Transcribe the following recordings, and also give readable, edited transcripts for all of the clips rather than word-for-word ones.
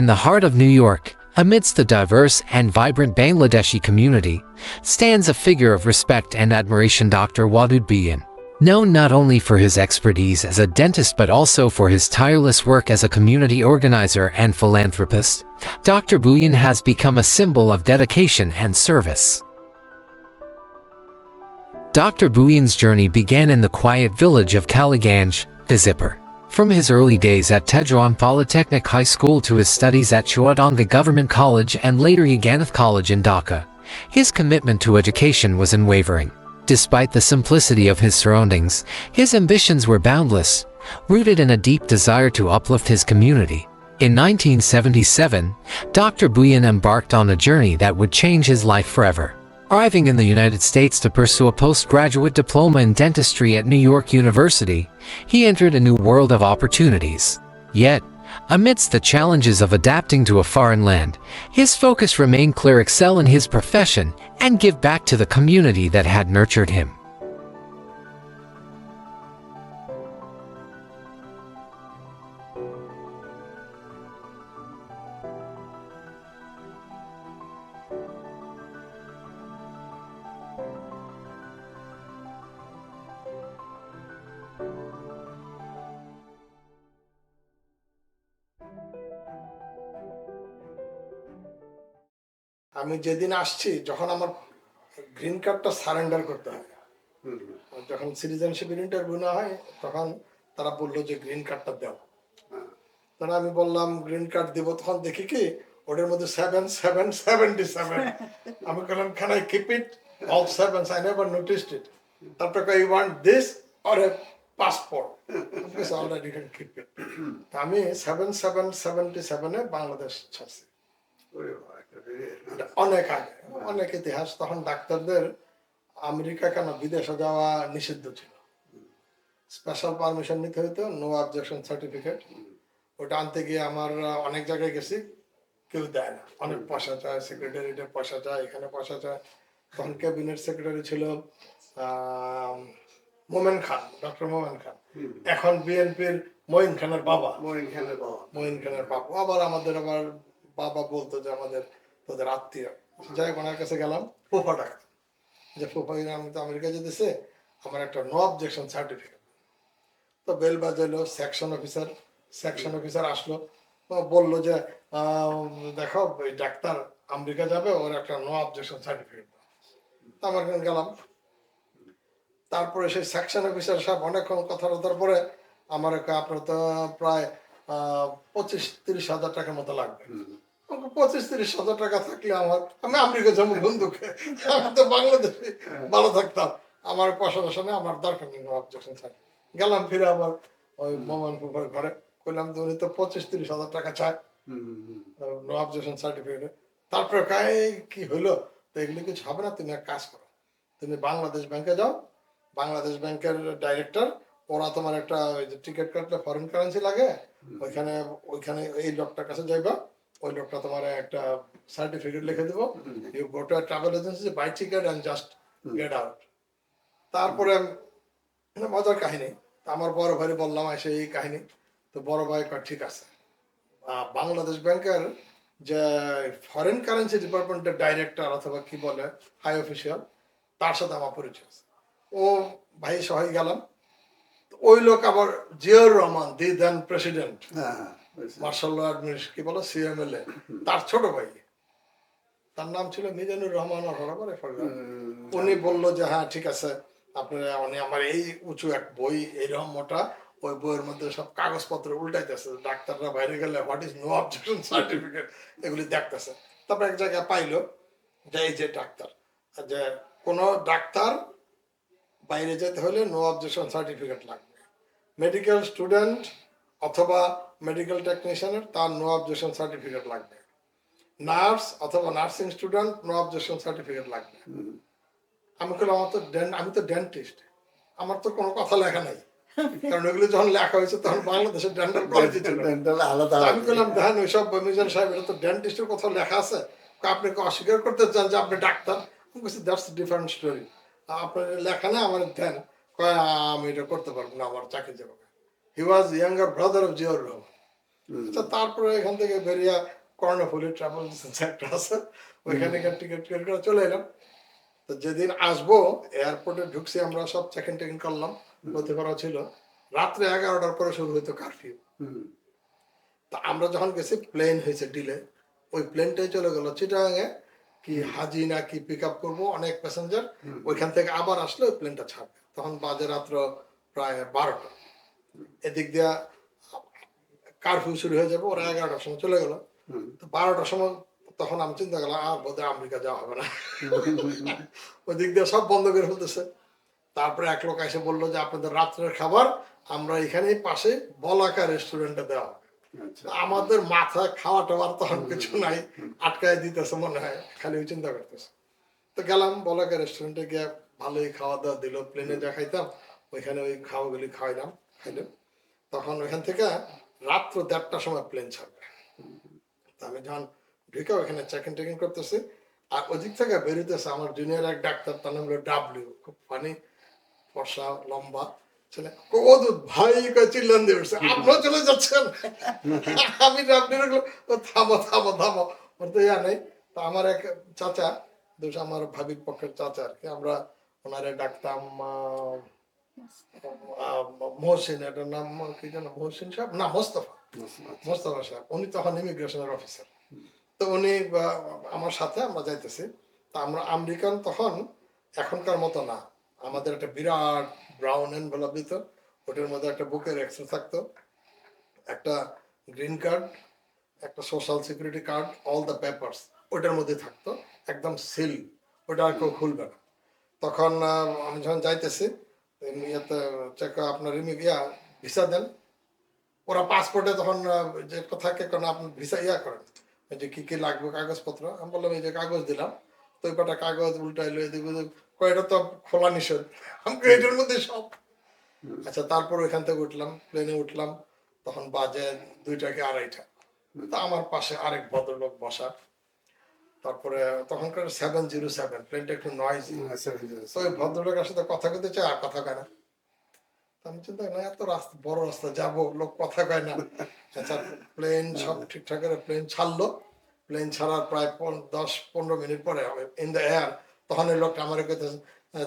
In the heart of New York, amidst the diverse and vibrant Bangladeshi community, stands a figure of respect and admiration, Dr. Wadud Bhuiyan. Known not only for his expertise as a dentist but also for his tireless work as a community organizer and philanthropist, Dr. Bhuiyan has become a symbol of dedication and service. Dr. Bhuiyan's journey began in the quiet village of Kaliganj, Gazipur. From his early days at Tejwan Polytechnic High School to his studies at Chuadanga Government College and later Yaganath College in Dhaka, his commitment to education was unwavering. Despite the simplicity of his surroundings, his ambitions were boundless, rooted in a deep desire to uplift his community. In 1977, Dr. Bhuiyan embarked on a journey that would change his life forever. Arriving in the United States to pursue a postgraduate diploma in dentistry at New York University, he entered a new world of opportunities. Yet, amidst the challenges of adapting to a foreign land, his focus remained clear: excel in his profession and give back to the community that had nurtured him. আমি যেদিন আসছি, যখন আমার green কার্ডটা surrender করতে হয়, যখন citizenship interview না হয়, তখন তারা বললো যে গ্রিন কার্ডটা দাও। তখন আমি বললাম গ্রিন কার্ড দিব, তখন দেখি কি ওটার মধ্যে 7777। আমি বললাম can I keep it all seven? I never noticed it. তারপরে you want this or a passport? Already can keep it. আমি 7777-এ বাংলাদেশ ছাড়ছি। অনেক আগে, অনেক ইতিহাস। তখন ডাক্তারদের আমেরিকা কেন বিদেশে যাওয়া নিষিদ্ধ ছিল, স্পেশাল পারমিশন নিতে হইতো, নো অবজেকশন সার্টিফিকেট। ওটা আনতে গিয়ে আমার অনেক জায়গায় গেছি, কেউ দেয় না, অনেক পয়সা চায়, সেক্রেটারিতে পয়সা চায়, এখানে পয়সা চায়। তখন ক্যাবিনেট সেক্রেটারি ছিল মোমেন খান, ডক্টর মোমেন খান, এখন বিএনপির মঈন খানের বাবা। মঈন খানের বাবা আবার আমাদের আবার বাবা বলতো যে আমাদের তোদের আত্মীয়। যাই ওনার কাছে গেলাম, ফুফা ডাক্তার, যে ফুফা আমি তো আমেরিকা যেতেছে, আমার একটা নো অবজেকশন সার্টিফিকেট। তো বেল বাজাইলো, সেকশন অফিসার আসলো, বললো যে দেখো ওই ডাক্তার আমেরিকা যাবে, ওর একটা নো অবজেকশন সার্টিফিকেট। আমার গেলাম। তারপরে সেই সেকশন অফিসার সাহেব অনেকক্ষণ কথা বলার পরে আমার আপনার তো প্রায় 25-30 হাজার টাকার মতো লাগবে। 25-30 হাজার টাকা থাকলে আমি আমেরিকা যাবো বন্ধুকে, আমি তো বাংলাদেশে ভালো থাকতাম। আমার পয়সা নেই, আমার দরকার নেই নো অবজেকশন সার্টিফিকেট। গেলাম ফিরে আবার ওই মোমান ফুফার ঘরে, কইলাম যে উনি তো 25-30 হাজার টাকা চায় নো অবজেকশন সার্টিফিকেট। তারপরে কি হইলো, তো এগুলো কিছু হবে না, তুমি এক কাজ করো, তুমি বাংলাদেশ ব্যাংকে যাও, বাংলাদেশ ব্যাংকের ডাইরেক্টর, ওরা তোমার একটা টিকিট কাটলে ফরেন কারেন্সি লাগে, ওইখানে এই লোকটার কাছে যাইবা, ওই লোকটা তোমার একটা সার্টিফিকেট লিখে দেবো, you go to a travel agency, buy ticket and just get out. তারপরে মজার কাহিনী, আমার বড় ভাই বললাম এসে এই কাহিনী। তো বড় ভাই কয় ঠিক আছে, বাংলাদেশ ব্যাংকের যে ফরেন কারেন্সি ডিপার্টমেন্টের ডাইরেক্টর অথবা কি বলে হাই অফিসিয়াল, তার সাথে আমার পরিচয় আছে। ও ভাই সবাই গেলাম। ওই লোক আবার জিয়াউর রহমান, দি দেন প্রেসিডেন্ট, মার্শাল ল অ্যাডমিনিস্ট্রেশন কি বলে, সিএমএলএ, তার ছোট ভাই, তার নাম ছিল মিজানুর রহমান। উনি বললো যে হ্যাঁ ঠিক আছে, আপনারা উনি আমার এই উঁচু এক বই, এইরকম মোটা, ওই বইয়ের মধ্যে সব কাগজপত্র উল্টাইতেছে, ডাক্তাররা বাইরে গেলে what is no objection certificate এগুলি দেখতেছে। তারপর এক জায়গায় পাইলো যে এই যে ডাক্তার, যে কোনো ডাক্তার বাইরে যেতে হলে নো অবজেকশন সার্টিফিকেট লাগবে, মেডিকেল স্টুডেন্ট অথবা মেডিকেল টেকনিশিয়ানের তার নো অবজেকশন সার্টিফিকেট লাগবে, নার্স অথবা nursing student no objection certificate লাগবে। আমি বললাম আমি তো ডেন্টিস্ট, আমার তো কোনো কথা লেখা নাই, কারণ ওগুলো যখন লেখা হয়েছে তখন বাংলাদেশের ডেন্টাল কলেজ ছিল। আমি বললাম দেখেন ওইসব মিজান সাহেব, এটা তো ডেন্টিস্টের কথা লেখা আছে, আপনি অস্বীকার করতে চান যে আপনি ডাক্তার? দ্যাটস ডিফারেন্ট স্টোরি, আপনার লেখা না আমার দেন, কয় আমি এটা করতে পারবো না, আমার চাকরি যাবো। He was younger brother of Ziaur Rahman. আচ্ছা তারপরে এখান থেকে বেরিয়ে কর্ণফুলি ট্রাভেল একটা আছে, ওইখানে টিকিট করে চলে এলাম। তো যেদিন আসবো এয়ারপোর্টে ঢুকছি, আমরা সব চেক ইন করলাম, নথি করা ছিল। রাত্রে 11টার পরে শুরু হইতো কারফিউ। তা আমরা যখন গেছি প্লেন হয়েছে ডিলে, ওই প্লেনটাই চলে গেল চিটাগাঙে, কি হাজি না কি পিক আপ করবো অনেক প্যাসেঞ্জার, ওইখান থেকে আবার আসলে ওই প্লেনটা ছাড়বে। তখন বাজে রাত্র প্রায় 12টা। এদিক দিয়া কারফিউ শুরু হয়ে যাবে, ওরা 11টার সময় চলে গেল। তো 12টার সময় তখন আমি চিন্তা করলাম আর বোধহয় আমেরিকা যাওয়া হবে না, ওই দিক দিয়ে সব বন্ধ করে ফেলতেছে। তারপরে এক লোক এসে বললো যে আপনাদের রাত্রের খাবার আমরা এখানেই পাশে বলাকা রেস্টুরেন্টে দেওয়া হবে। আমাদের মাথা খাওয়া টাওয়ার তখন কিছু নাই, আটকায় দিতেছে মনে হয়, খালি ওই চিন্তা করতেছে। তো গেলাম বলাকা রেস্টুরেন্টে গিয়ে, ভালোই খাওয়া দাওয়া দিল, প্লেনে যা খাইতাম ওইখানে ওই খাওয়াগুলি খাইলাম। তখন ওইখান থেকে রাত্র 1:30টার সময় প্লেন ছাড়বে। তা আমি যখন ঢুকে ওইখানে চেক ইন করতেছি, আর ওদিক থেকে বেরোতেছে আমার জুনিয়র এক ডাক্তার, তার নাম হলো ডাব্লিউ, খুব ফানি, ফর্সা লম্বা ছেলে। অদ্ভুত ভাই চিল্লান দিয়ে উঠছে, আপনারা চলে যাচ্ছেন? আমি ডাব্লিউ থামো থামো থামো, ওর তো ইয়া নেই। তা আমার এক চাচা, দোষ আমার ভাবির পক্ষের চাচা আর কি, আমরা ওনারে ডাকতাম মহসিন, এটার নাম কি যেন, মহসিন সাহেব না মোস্তফা, মোস্তফা সাহেব। উনি তখন ইমিগ্রেশনের অফিসার। তো উনি আমার সাথে আমরা যাইতেছি। তা আমরা আমেরিকান তখন এখনকার মতো না, আমাদের একটা বিরাট ব্রাউন এনভেলপ দিত, ওটার মধ্যে একটা বুকের এক্সট্রা থাকতো, একটা গ্রিন কার্ড, একটা social security card, all the papers ওটার মধ্যে থাকতো, একদম সিল, ওটা আর কেউ খুলবে না। তখন আমি যখন যাইতেছি ইয়েতে চেক, আপনার ভিসা দেন, ওরা পাসপোর্টে তখন যে থাকে কারণ আপনি ভিসা করেন, যে কি কি লাগবে কাগজপত্র, আমি বললাম এই যে কাগজ দিলাম, তো ওই কটা কাগজ উল্টাইলো, এদিক ওদিক, কয়টা তো খোলা নিষেধ, আমাকে এটার মধ্যে সব। আচ্ছা তারপর ওইখান থেকে উঠলাম, প্লেনে উঠলাম, তখন বাজে 2টা কি 2:30। তা আমার পাশে আরেক ভদ্রলোক বসা। তারপরে তখনকার 707 প্লেনটা একটু নয়েজি, তো ওই ভদ্রলোকের সাথে কথা কইতে চাই আর কথা কয় না। আমি চিন্তা করি এত রাস্তা, বড় রাস্তা যাবো, লোক কথা কয় না। আচ্ছা প্লেন সব ঠিকঠাক করে প্লেন ছাড়লো, প্লেন ছাড়ার প্রায় 10-15 মিনিট পরে ইন দ্য এয়ার, তখন ওই লোকটা আমার কাছে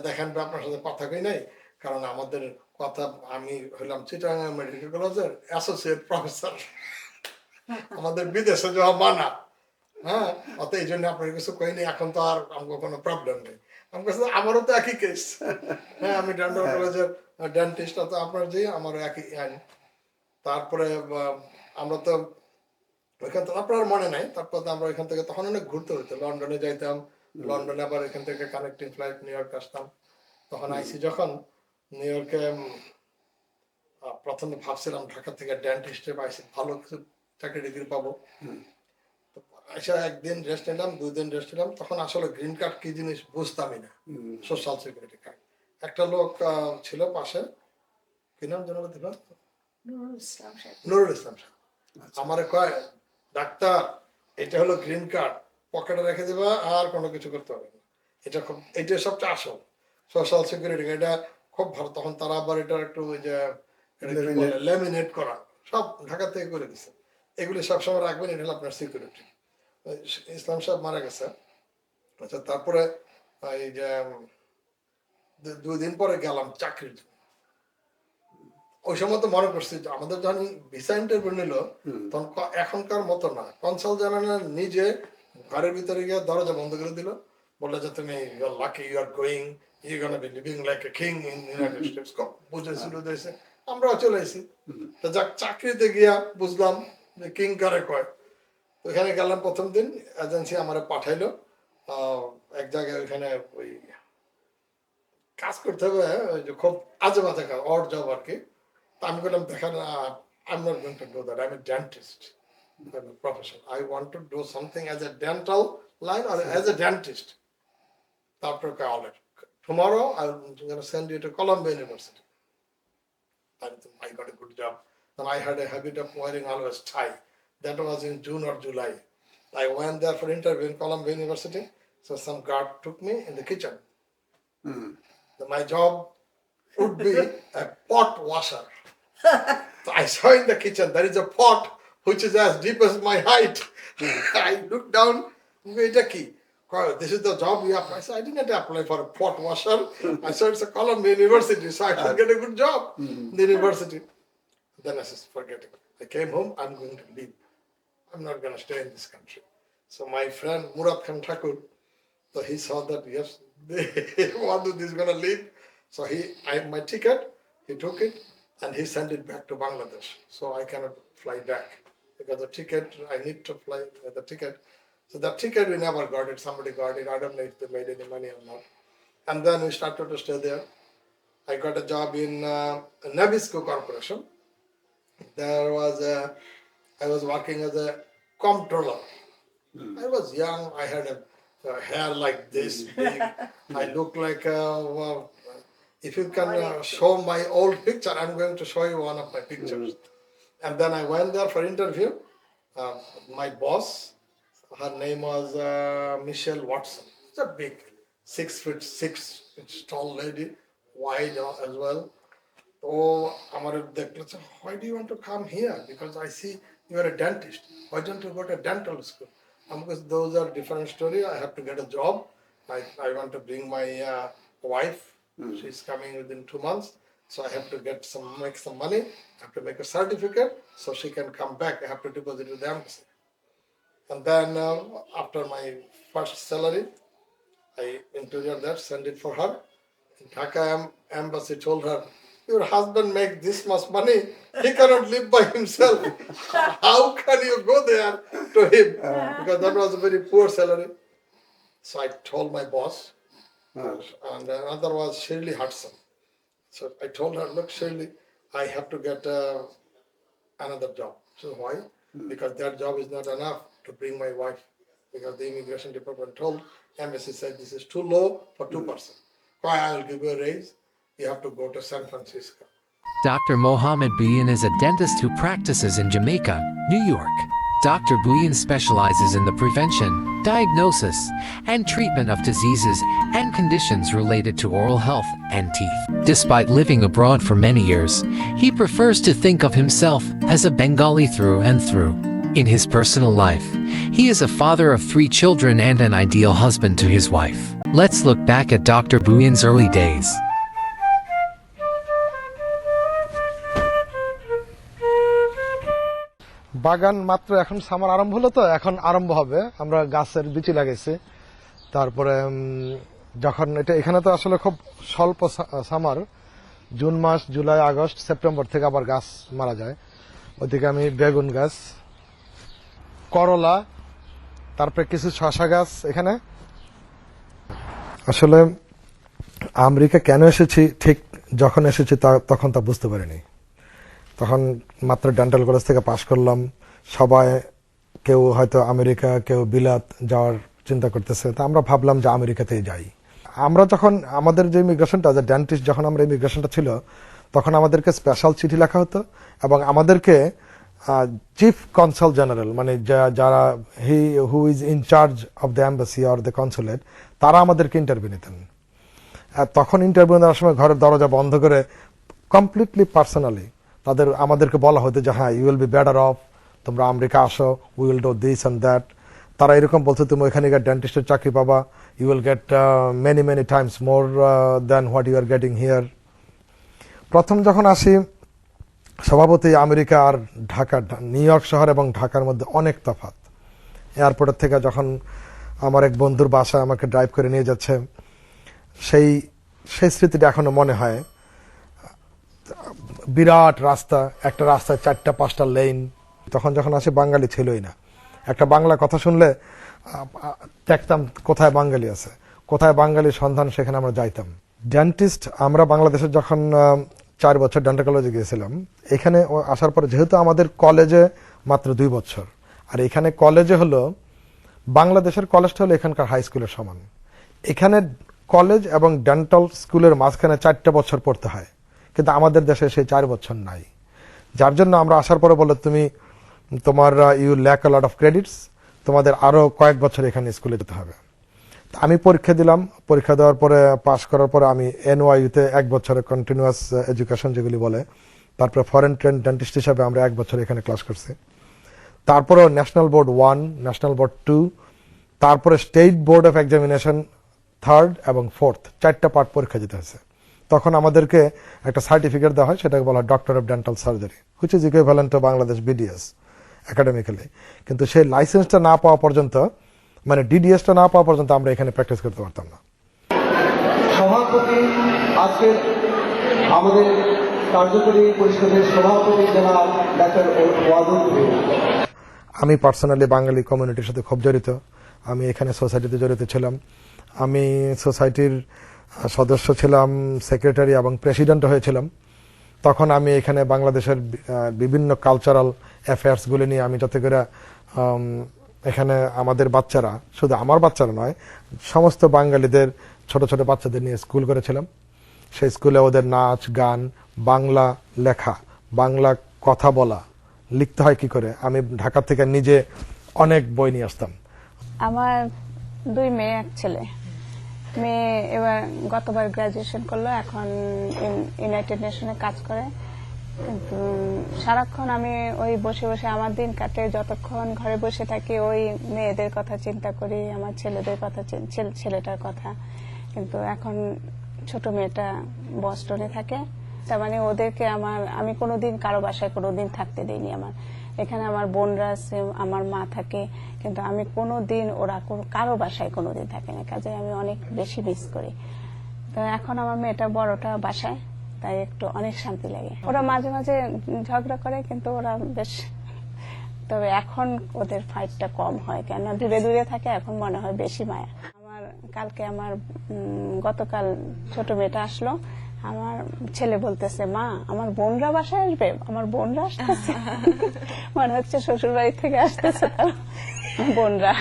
দেখেন আপনার সাথে কথা কই নাই, কারণ আমাদের কথা, আমি হইলাম চিটাগাং মেডিকেল কলেজের অ্যাসোসিয়েট প্রফেসর, আমাদের বিদেশে যাওয়া মানা, হ্যাঁ, অত এই জন্য আপনার কিছু কইনি, এখন তো আর আমার কোনো প্রবলেম নেই। আমি কাছে আমারও তো একই কেস, হ্যাঁ আমি ডেন্টাল কলেজের ডেন্টিস্ট, তো আপনার যে আমারও একই আইন। তারপরে আমরা তো ওইখান থেকে আপনার মনে নাই, তারপর আমরা ওইখান থেকে তখন অনেক ঘুরতে হইতো, লন্ডনে যাইতাম, লন্ডনে আবার এখান থেকে কানেক্টিং ফ্লাইট নিউ ইয়র্ক আসতাম। তখন আইসি যখন নিউ ইয়র্কে, প্রথমে ভাবছিলাম ঢাকা থেকে ডেন্টিস্টে পাইছি, ভালো কিছু চাকরি ডিগ্রি পাবো। আচ্ছা একদিন রেস্ট নিলাম, 2 দিন রেস্ট নিলাম, তখন আসলে গ্রিন কার্ড কি জিনিস বুঝতামই না, সোশ্যাল সিকিউরিটি কার্ড। একটা লোক ছিল পাশে, কি নাম জানো দিবা, নুরুল ইসলাম সাহেব, আমার কয় ডাক্তার এটা হলো গ্রিন কার্ড, পকেটে রেখে দিবা আর কোনো কিছু করতে হবে না, এটা খুব, এটা সবচেয়ে আসল সোশ্যাল সিকিউরিটি, এটা খুব ভালো। তখন তারা আবার এটা একটু ওই যে ল্যামিনেট করা, সব ঢাকা থেকে করে দিছে, এগুলি সবসময় রাখবেন, এটা হলো আপনার সিকিউরিটি। ইসলাম সাহেব মারা গেছে। আচ্ছা তারপরে এই যে 2 দিন পরে গেলাম চাকরির, ওই সময় তো মনে করছি যে আমাদের যখন ভিসা ইন্টারভিউ নিল, তখন এখনকার মতো না, কনসাল জেনারেল নিজে ঘরের ভিতরে গিয়ে দরজা বন্ধ করে দিল, বললে যে তুমি you are lucky, you are going, you gonna be living like a king in United States. বুঝেছিল দিয়েছে, আমরাও চলে এসেছি। তো যাক চাকরিতে গিয়া বুঝলাম যে কিং কারে কয়। ওইখানে গেলাম, প্রথম দিন এজেন্সি আমার পাঠাইলো এক জায়গায়, ওইখানে ওই কাজ করতে হবে, ওই যে খুব আজে বাজে কাজ, অড জব আর কি। আমি বললাম দেখেন, I'm not going to do that. I'm a dentist. I'm a profession. I want to do something as a dental line or as a dentist. After college. Tomorrow, I'm going to send you to Columbia University. I got a good job. Then I had a habit of wearing always tie. That was in June or July. I went there for interview in Columbia University. So some guard took me in the kitchen. So my job would be a pot washer. So I saw in the kitchen there is a pot which is as deep as my height. I looked down, এটা কি? This is the job you apply. I said, I didn't apply for a pot washer. I said, it's a Columbia University, so I can get a good job in the university. Then I said, forget it. I came home, I'm going to leave. I'm not going to stay in this country. So my friend Murad Khan Thakur, so he saw that, yes, this is going to leave. So my ticket, he took it and he sent it back to Bangladesh. So I cannot fly back because the ticket, I need to fly the ticket. So that ticket, we never got it. Somebody got it. I don't know if they made any money or not. And then we started to stay there. I got a job in Nabisco Corporation. I was working as a comptroller. I was young. I had a hair like this big. I looked like if you can show my old picture, I'm going to show you one of my pictures. And then I went there for interview. My boss, her name was Michelle Watson. It's a big 6'6" tall lady, wide as well. Oh, why do you want to come here? Because I see you are a dentist. Why don't you go to dental school? Because those are different story. I have to get a job. I want to bring my wife. She's coming within 2 months. So I have to make some money. I have to make a certificate so she can come back. I have to deposit with the embassy. And then after my first salary, I interviewed that, sent it for her. In Dhaka embassy told her, your husband makes this much money, he cannot live by himself. How can you go there to him? Because that was a very poor salary. So I told my boss, and another was Shirley Hudson. So I told her, look, Shirley, I have to get another job. So why? Because that job is not enough to bring my wife. Because the immigration department told, embassy said this is too low for 2 persons. Why I will give you a raise? You have to go to San Francisco. Dr. Mohammed Bouyan is a dentist who practices in Jamaica, New York. Dr. Bouyan specializes in the prevention, diagnosis, and treatment of diseases and conditions related to oral health and teeth. Despite living abroad for many years, he prefers to think of himself as a Bengali through and through. In his personal life, he is a father of 3 children and an ideal husband to his wife. Let's look back at Dr. Bouyan's early days. বাগান মাত্র এখন summer আরম্ভ হলো, তো এখন আরম্ভ হবে। আমরা গাছের বিচি লাগাইছি। তারপরে যখন এখানে তো আসলে খুব স্বল্প সামার, জুন মাস, জুলাই, আগস্ট, সেপ্টেম্বর থেকে আবার গাছ মারা যায়। ওদিকে আমি বেগুন গাছ, করলা, তারপরে কিছু শসা গাছ এখানে। আসলে আমেরিকা কেন এসেছি, ঠিক যখন এসেছি তখন তা বুঝতে পারিনি। তখন মাত্র ডেন্টাল কলেজ থেকে পাশ করলাম। সবাই কেউ হয়তো আমেরিকা, কেউ বিলাত যাওয়ার চিন্তা করতেছে, তা আমরা ভাবলাম যে আমেরিকাতেই যাই। আমরা যখন আমাদের যে ইমিগ্রেশনটা, যে ডেন্টিস্ট যখন আমরা ইমিগ্রেশনটা ছিল, তখন আমাদেরকে স্পেশাল চিঠি লেখা হতো এবং আমাদেরকে চিফ কনসাল জেনারেল, মানে যারা who is in charge of the embassy or the consulate, তারা আমাদেরকে ইন্টারভিউ নিতেন। তখন ইন্টারভিউ নেওয়ার সময় ঘরের দরজা বন্ধ করে কমপ্লিটলি পার্সোনালি আমাদেরকে বলা হতো যে হ্যাঁ, you will be better off, তোমরা আমেরিকা আসো, we will do this and that. তারা এরকম বলছে, তুমি এখানে গিয়ে ডেন্টিস্টের চাকরি পাবা, you will get many times more than what you are getting here. প্রথম যখন আসি, স্বভাবতই আমেরিকা আর ঢাকা, নিউ ইয়র্ক শহর এবং ঢাকার মধ্যে অনেক তফাৎ। এয়ারপোর্টের থেকে যখন আমার এক বন্ধুর বাসায় আমাকে ড্রাইভ করে নিয়ে যাচ্ছে, সেই স্মৃতিটা এখনো মনে হয়। বিরাট রাস্তা, একটা রাস্তায় 4-5টা লেন। তখন যখন আসে বাঙালি ছিলই না। একটা বাংলা কথা শুনলে দেখতাম কোথায় বাঙালি আছে, কোথায় বাঙালির সন্ধান, সেখানে আমরা যাইতাম। ডেন্টিস্ট, আমরা বাংলাদেশে যখন 4 বছর ডেন্টাল কলেজে গিয়েছিলাম, এখানে আসার পরে যেহেতু আমাদের কলেজে মাত্র 2 বছর, আর এখানে কলেজে হলো বাংলাদেশের কলেজটা হলো এখানকার হাই স্কুলের সমান। এখানে কলেজ এবং ডেন্টাল স্কুলের মাঝখানে 4টা বছর পড়তে হয়, কিন্তু আমাদের দেশে সেই 4 বছর নাই। যার জন্য আমরা আসার পরে বলে, তোমার you lack a lot of credits, তোমাদের আরো কয়েক বছর এখানে স্কুলে যেতে হবে। আমি পরীক্ষা দিলাম। পরীক্ষা দেওয়ার পরে পাশ করার পরে আমি NYU-তে 1 বছরের কন্টিনিউয়াস এডুকেশন যেগুলি বলে, তারপরে ফরেন ট্রেন্ড ডেন্টিস্ট হিসাবে আমরা 1 বছর এখানে ক্লাস করছি। তারপরে ন্যাশনাল বোর্ড 1, ন্যাশনাল বোর্ড 2, তারপরে state board of examination 3rd এবং 4th, 4টা পার্ট পরীক্ষা দিতে হয়েছে। তখন আমাদেরকে একটা সার্টিফিকেট দেওয়া হয়, সেটাকে বলা হয় doctor of dental surgery, which is equivalent to Bangladesh BDS academically. কিন্তু সেই লাইসেন্সটা না পাওয়া পর্যন্ত, মানে ডিডিএসটা না পাওয়া পর্যন্ত আমরা এখানে প্র্যাকটিস করতে পারতাম না। সভাপতি আজকের আমাদের কার্যকরী পরিষদের সভাপতি জনাব ডাক্তার ওয়াদুদ। আমি পার্সোনালি বাঙালি কমিউনিটির সাথে খুব জড়িত। আমি এখানে সোসাইটিতে জড়িত ছিলাম। আমি সোসাইটির সদস্য ছিলাম, সেক্রেটারি এবং প্রেসিডেন্ট হয়েছিলাম। তখন আমি এখানে বাংলাদেশের বিভিন্ন কালচারাল অ্যাফেয়ার্সগুলি নিয়ে আমি যাতে করে এখানে আমাদের বাচ্চারা, শুধু আমার বাচ্চারা নয়, সমস্ত বাঙালিদের ছোট ছোট বাচ্চাদের নিয়ে স্কুল করেছিলাম। সেই স্কুলে ওদের নাচ গান, বাংলা লেখা, বাংলা কথা বলা, লিখতে হয় কি করে, আমি ঢাকা থেকে নিজে অনেক বই নিয়ে আসতাম। আমার 2 মেয়ে 1 ছেলে। মেয়ে এবার গতবার গ্রাজুয়েশন করলো, এখন ইউনাইটেড নেশনে কাজ করে। কিন্তু সারাক্ষণ আমি ওই বসে বসে আমার দিন কাটে, যতক্ষণ ঘরে বসে থাকি ওই মেয়েদের কথা চিন্তা করি, আমার ছেলেদের কথা, ছেলেটার কথা। কিন্তু এখন ছোট মেয়েটা বস্টনে থাকে, তার মানে ওদেরকে আমি কোনোদিন কারো বাসায় কোনোদিন থাকতে দেইনি। এখানে আমার বোনরা আছে, আমার মা থাকে, কিন্তু আমি কোনোদিন ওরা কারো বাসায় কোনোদিন থাকে না, কাজে আমি অনেক বেশি মিস করি। তো এখন আমার মেয়েটা বড়টা বাসায়, তাই একটু অনেক শান্তি লাগে। ওরা মাঝে মাঝে ঝগড়া করে, কিন্তু ওরা বেশ, তবে এখন ওদের ফাইটটা কম হয়, কেন দূরে দূরে থাকে, এখন মনে হয় বেশি মায়া। গতকাল ছোট মেয়েটা আসলো, আমার ছেলে বলতেছে, মা আমার বোনরা বাসায় আসবে, আমার বোনরা আসতেছে। মনে হচ্ছে শ্বশুর বাড়ি থেকে আসতেছে তার বোনরা।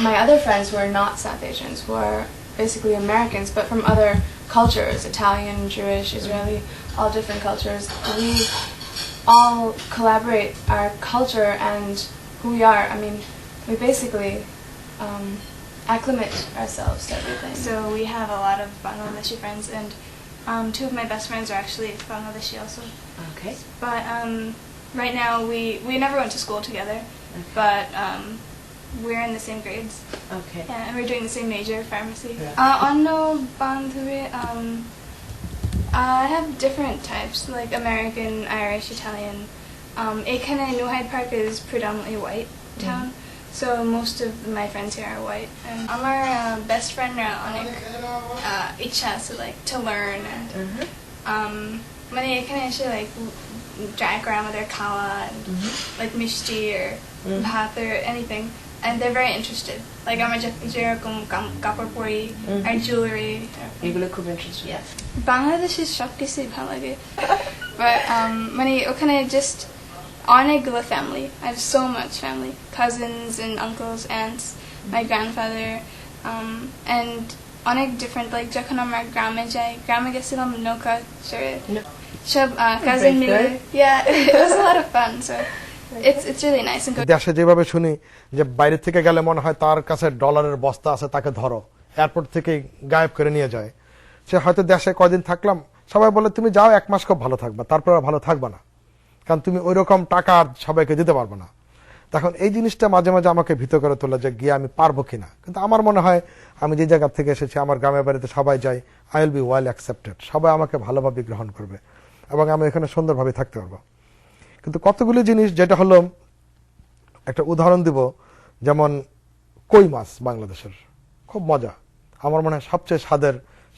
My other friends who are not South Asians, who are basically Americans, but from other cultures, Italian, Jewish, Israeli, all different cultures, we all collaborate our culture and who we are. I mean, we basically acclimate ourselves to everything. So we have a lot of Bangladeshi friends, and 2 of my best friends are actually Bangladeshi also. Okay. But right now we never went to school together, but we're in the same grades. Okay. Yeah, and we're doing the same major, pharmacy. Anno Bandhavi, I have different types, like American, Irish, Italian. Ekhane New Hyde Park is predominantly white town. So most of my friends here are white. And our best friend Onik icha to learn, and many ekhane eshe like drag grandmother kawa and like mishti or bhat or anything, and they're very interested. Like our jerokom kapor pori, our jewelry. এগুলো খুব interesting. Yes. Bangladesh is shakti bhalo lage. But many okhane just Onegula family. I have so much family, cousins and uncles, aunts, my grandfather, and অনেক different, like যখন আমরা গ্রামে গেছিলাম নৌকা চড়ে সব cousin মিলে, yeah, it was a lot of fun, so it's really nice. And দেশে যেভাবে শুনি যে বাইরে থেকে গেলে মনে হয় তার কাছে ডলারের বস্তা আছে, তাকে ধরো, এয়ারপোর্ট থেকে গায়েব করে নিয়ে যায়। সে হয়তো দেশে কয়দিন থাকলাম, সবাই বলে তুমি যাও 1 মাস খুব ভালো থাকবা, তারপর আর ভালো থাকবা না, কারণ তুমি ওই রকম টাকা সবাইকে দিতে পারবে না। তখন এই জিনিসটা মাঝে মাঝে আমাকে ভীত করে তোলা যে গিয়ে আমি পারবো কিনা। কিন্তু আমার মনে হয় আমি যে জায়গা থেকে এসেছি, আমার গ্রামের বাড়িতে সবাই যায়, I will be well accepted, সবাই আমাকে ভালোভাবে গ্রহণ করবে এবং আমি এখানে সুন্দরভাবে থাকতে পারবো। কিন্তু কতগুলি জিনিস, যেটা হলো একটা উদাহরণ দিব, যেমন কই মাছ বাংলাদেশের খুব মজা, আমার মনে হয়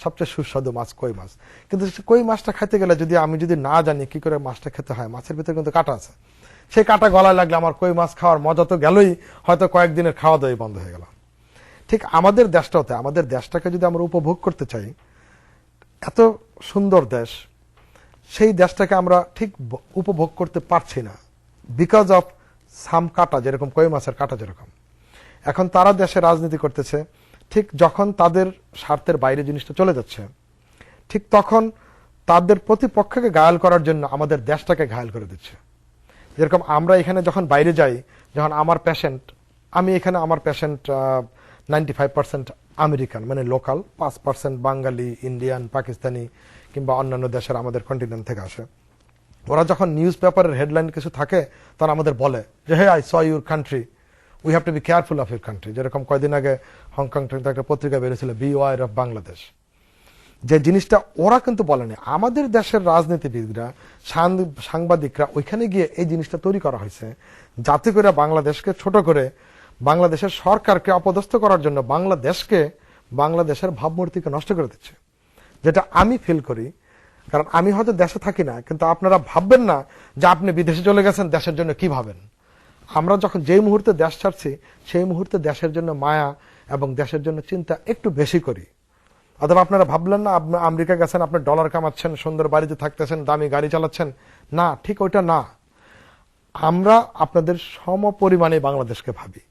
সবচেয়ে সুস্বাদু মাছ কই মাছ। কিন্তু কই মাছটা খাইতে গেলে আমি যদি না জানি কি করে মাছটা খেতে হয়, মাছের ভিতরে কিন্তু কাঁটা আছে, সেই কাঁটা গলায় লাগলে আমার কই মাছ খাওয়ার মজা তো গেলই, হয়তো কয়েকদিনের খাওয়া দাওয়াই বন্ধ হয়ে গেল। ঠিক আমাদের দেশটাকে যদি আমরা উপভোগ করতে চাই, এত সুন্দর দেশ, সেই দেশটাকে আমরা ঠিক উপভোগ করতে পারছি না, বিকজ অফ সাম কাঁটা, যেরকম কই মাছের কাঁটা যেরকম। এখন তারা দেশে রাজনীতি করতেছে, ঠিক যখন তাদের স্বার্থের বাইরে জিনিসটা চলে যাচ্ছে, ঠিক তখন তাদের প্রতিপক্ষকে ঘায়াল করার জন্য আমাদের দেশটাকে ঘায়াল করে দিচ্ছে। যেরকম আমরা এখানে যখন বাইরে যাই, যখন আমার পেশেন্ট 95% আমেরিকান, মানে লোকাল, 5% বাঙালি, ইন্ডিয়ান, পাকিস্তানি কিংবা অন্যান্য দেশের আমাদের কন্টিনেন্ট থেকে আসে। ওরা যখন নিউজ পেপারের হেডলাইন কিছু থাকে তখন আমাদের বলে যে hey I saw your country, we have to be careful of your country. যেরকম কয়দিন আগে হংকং থেকে একটা পত্রিকা বেরিয়েছিল বিওয়ার অফ বাংলাদেশ। যে জিনিসটা ওরা কিন্তু বলেনি, আমাদের দেশের রাজনীতিবিদরা সাংবাদিকরা ওইখানে গিয়ে এই জিনিসটা তৈরি করা হয়েছে যাতে করে বাংলাদেশকে ছোট করে বাংলাদেশের সরকারকে অপদস্থ করার জন্য বাংলাদেশের ভাবমূর্তিকে নষ্ট করে দিচ্ছে, যেটা আমি ফিল করি। কারণ আমি হয়তো দেশে থাকি না, কিন্তু আপনারা ভাববেন না যে আপনি বিদেশে চলে গেছেন দেশের জন্য কি ভাবেন। আমরা যখন যেই মুহূর্তে দেশ ছাড়ছি সেই মুহূর্তে দেশের জন্য মায়া এবং দেশের জন্য চিন্তা একটু বেশি করি। অথবা আপনারা ভাবলেন না আপনি আমেরিকা গেছেন, আপনি ডলার কামাচ্ছেন, সুন্দর বাড়িতে থাকতেছেন, দামি গাড়ি চালাচ্ছেন, না, ঠিক ওইটা না। আমরা আপনাদের সম পরিমাণে বাংলাদেশকে ভাবি,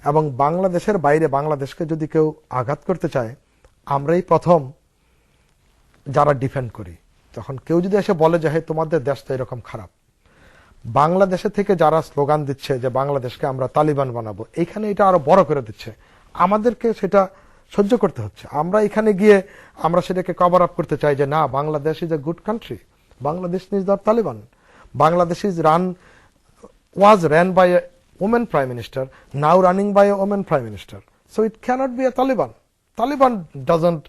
এবং বাংলাদেশের বাইরে বাংলাদেশকে যদি কেউ আঘাত করতে চায় আমরাই প্রথম যারা ডিফেন্ড করি। তখন কেউ যদি এসে বলে যে হ্যাঁ তোমাদের দেশ তো এরকম খারাপ, বাংলাদেশে থেকে যারা স্লোগান দিচ্ছে যে বাংলাদেশকে আমরা তালিবান বানাবো, এইখানে এটা আরো বড় করে দিচ্ছে, আমাদেরকে সেটা সহ্য করতে হচ্ছে। আমরা এখানে গিয়ে আমরা সেটাকে কভার আপ করতে চাই যে না, Bangladesh is a good country, Bangladesh is not Taliban, Bangladesh is was ran by a woman prime minister, now running by a woman prime minister. So it cannot be a Taliban. Taliban doesn't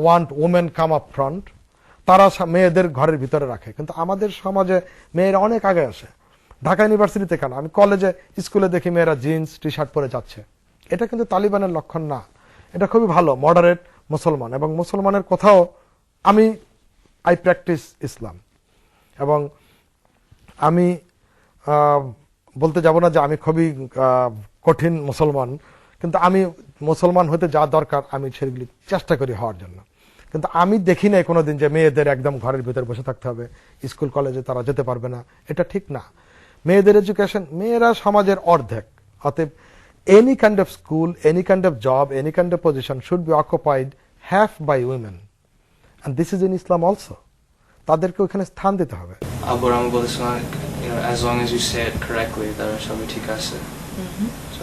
want women come up front. তারা মেয়েদের ঘরের ভিতরে রাখে, কিন্তু আমাদের সমাজে মেয়েরা অনেক আগে আসে। ঢাকা ইউনিভার্সিটিতে কেন, আমি কলেজে স্কুলে দেখি মেয়েরা জিন্স টি শার্ট পরে যাচ্ছে, এটা কিন্তু তালিবানের লক্ষণ না। এটা খুবই ভালো মডারেট মুসলমান, এবং মুসলমানের কোথাও আই প্র্যাকটিস ইসলাম, এবং আমি বলতে যাব না যে আমি খুবই কঠিন মুসলমান, কিন্তু আমি মুসলমান হতে যা দরকার আমি সেগুলি চেষ্টা করি হওয়ার জন্য। কিন্তু আমি দেখি নাই কোনোদিন যে মেয়েদের একদম ঘরের ভিতরে বসে থাকতে হবে, স্কুল কলেজে তারা যেতে পারবে না, এটা ঠিক না। মেয়েদের এডুকেশন, মেয়েরা সমাজের অর্ধেক, অতএব any kind of school, any kind of job, any kind of position should be occupied half by women, and this is in Islam also. তাদেরকে ওখানে স্থান দিতে হবে। আবুর আমি বলেছিলাম, as long as you say it correctly, তারা সবই ঠিক আছে। So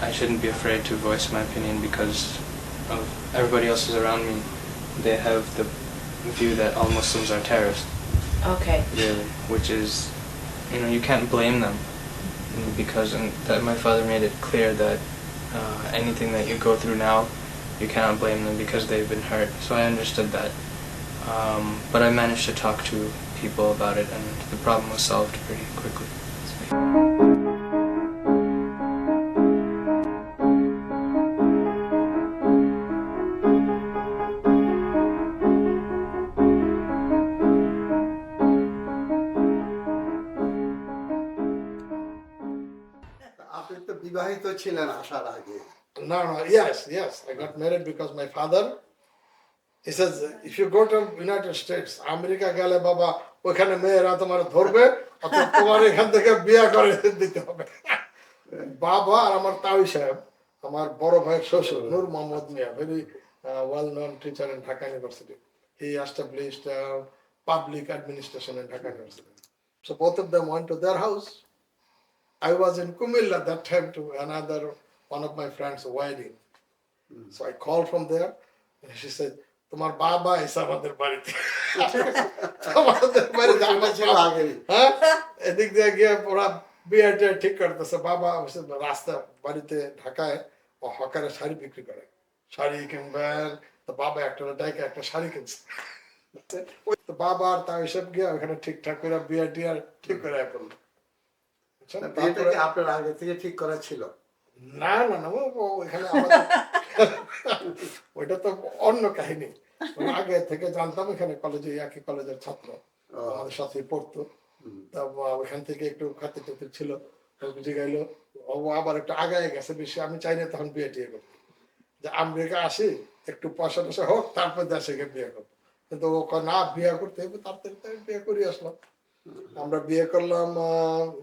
I shouldn't be afraid to voice my opinion because of everybody else is around me. They have the view that all Muslims are terrorists. Okay. Really, which is, you can't blame them because that my father made it clear that anything that you go through now, you cannot blame them because they've been hurt. So I understood that. But I managed to talk to people about it and the problem was solved pretty quickly. আপনি তো বিবাহিত ছিলেন আসার আগে। No, yes, I got married because my father, he says, if you go to United States, America গেলে বাবা ওখানে মেয়েরা তোমার ধরবে, অথবা তোমার এখান থেকে বিয়ে করে দিতে হবে। বাবা আর আমার তাওই সাহেব, আমার বড় ভাইয়ের শ্বশুর, নূর মোহাম্মদ মিয়া, very well-known teacher in Dhaka University. He established public administration in Dhaka University. So both of them went to their house. I was in Kumil at that time to one of my friends' wedding. So I called from there, and she said, তোমার বাবা এসে আমাদের বাড়িতে, আমাদের বাড়িতে হ্যাঁ, এদিক দিয়ে গিয়ে ওরা বিয়েটা ঠিক করতেছে। বাবা রাস্তা বাড়িতে ঢাকায় হকারে শাড়ি বিক্রি করে, শাড়ি কিনবেন, তো বাবা একটা শাড়ি কিনছে। তো বাবা আর তা এসব গিয়ে ওখানে ঠিকঠাক করে বিয়ে টিয়ে ঠিক করে করলো। আপনার আগে থেকে ঠিক করা ছিল? না, ওইখানে ওইটা তো অন্য কাহিনী। আগে থেকে জানতাম, এখানে কলেজে একই কলেজের ছাত্র আমাদের সাথে পড়তো, তা ওইখান থেকে একটু খাতির টাতির ছিল, বুঝে গেল। ও আবার একটু আগায় গেছে বেশি, আমি চাই না তখন বিয়ে টিয়ে করতে, যে আমেরিকা আসি একটু পয়সা টসা হোক তারপর দেশে গিয়ে বিয়ে করবো। কিন্তু ও না, বিয়ে করতে হবে, তাড়াতাড়ি বিয়ে করে আসলাম। আমরা বিয়ে করলাম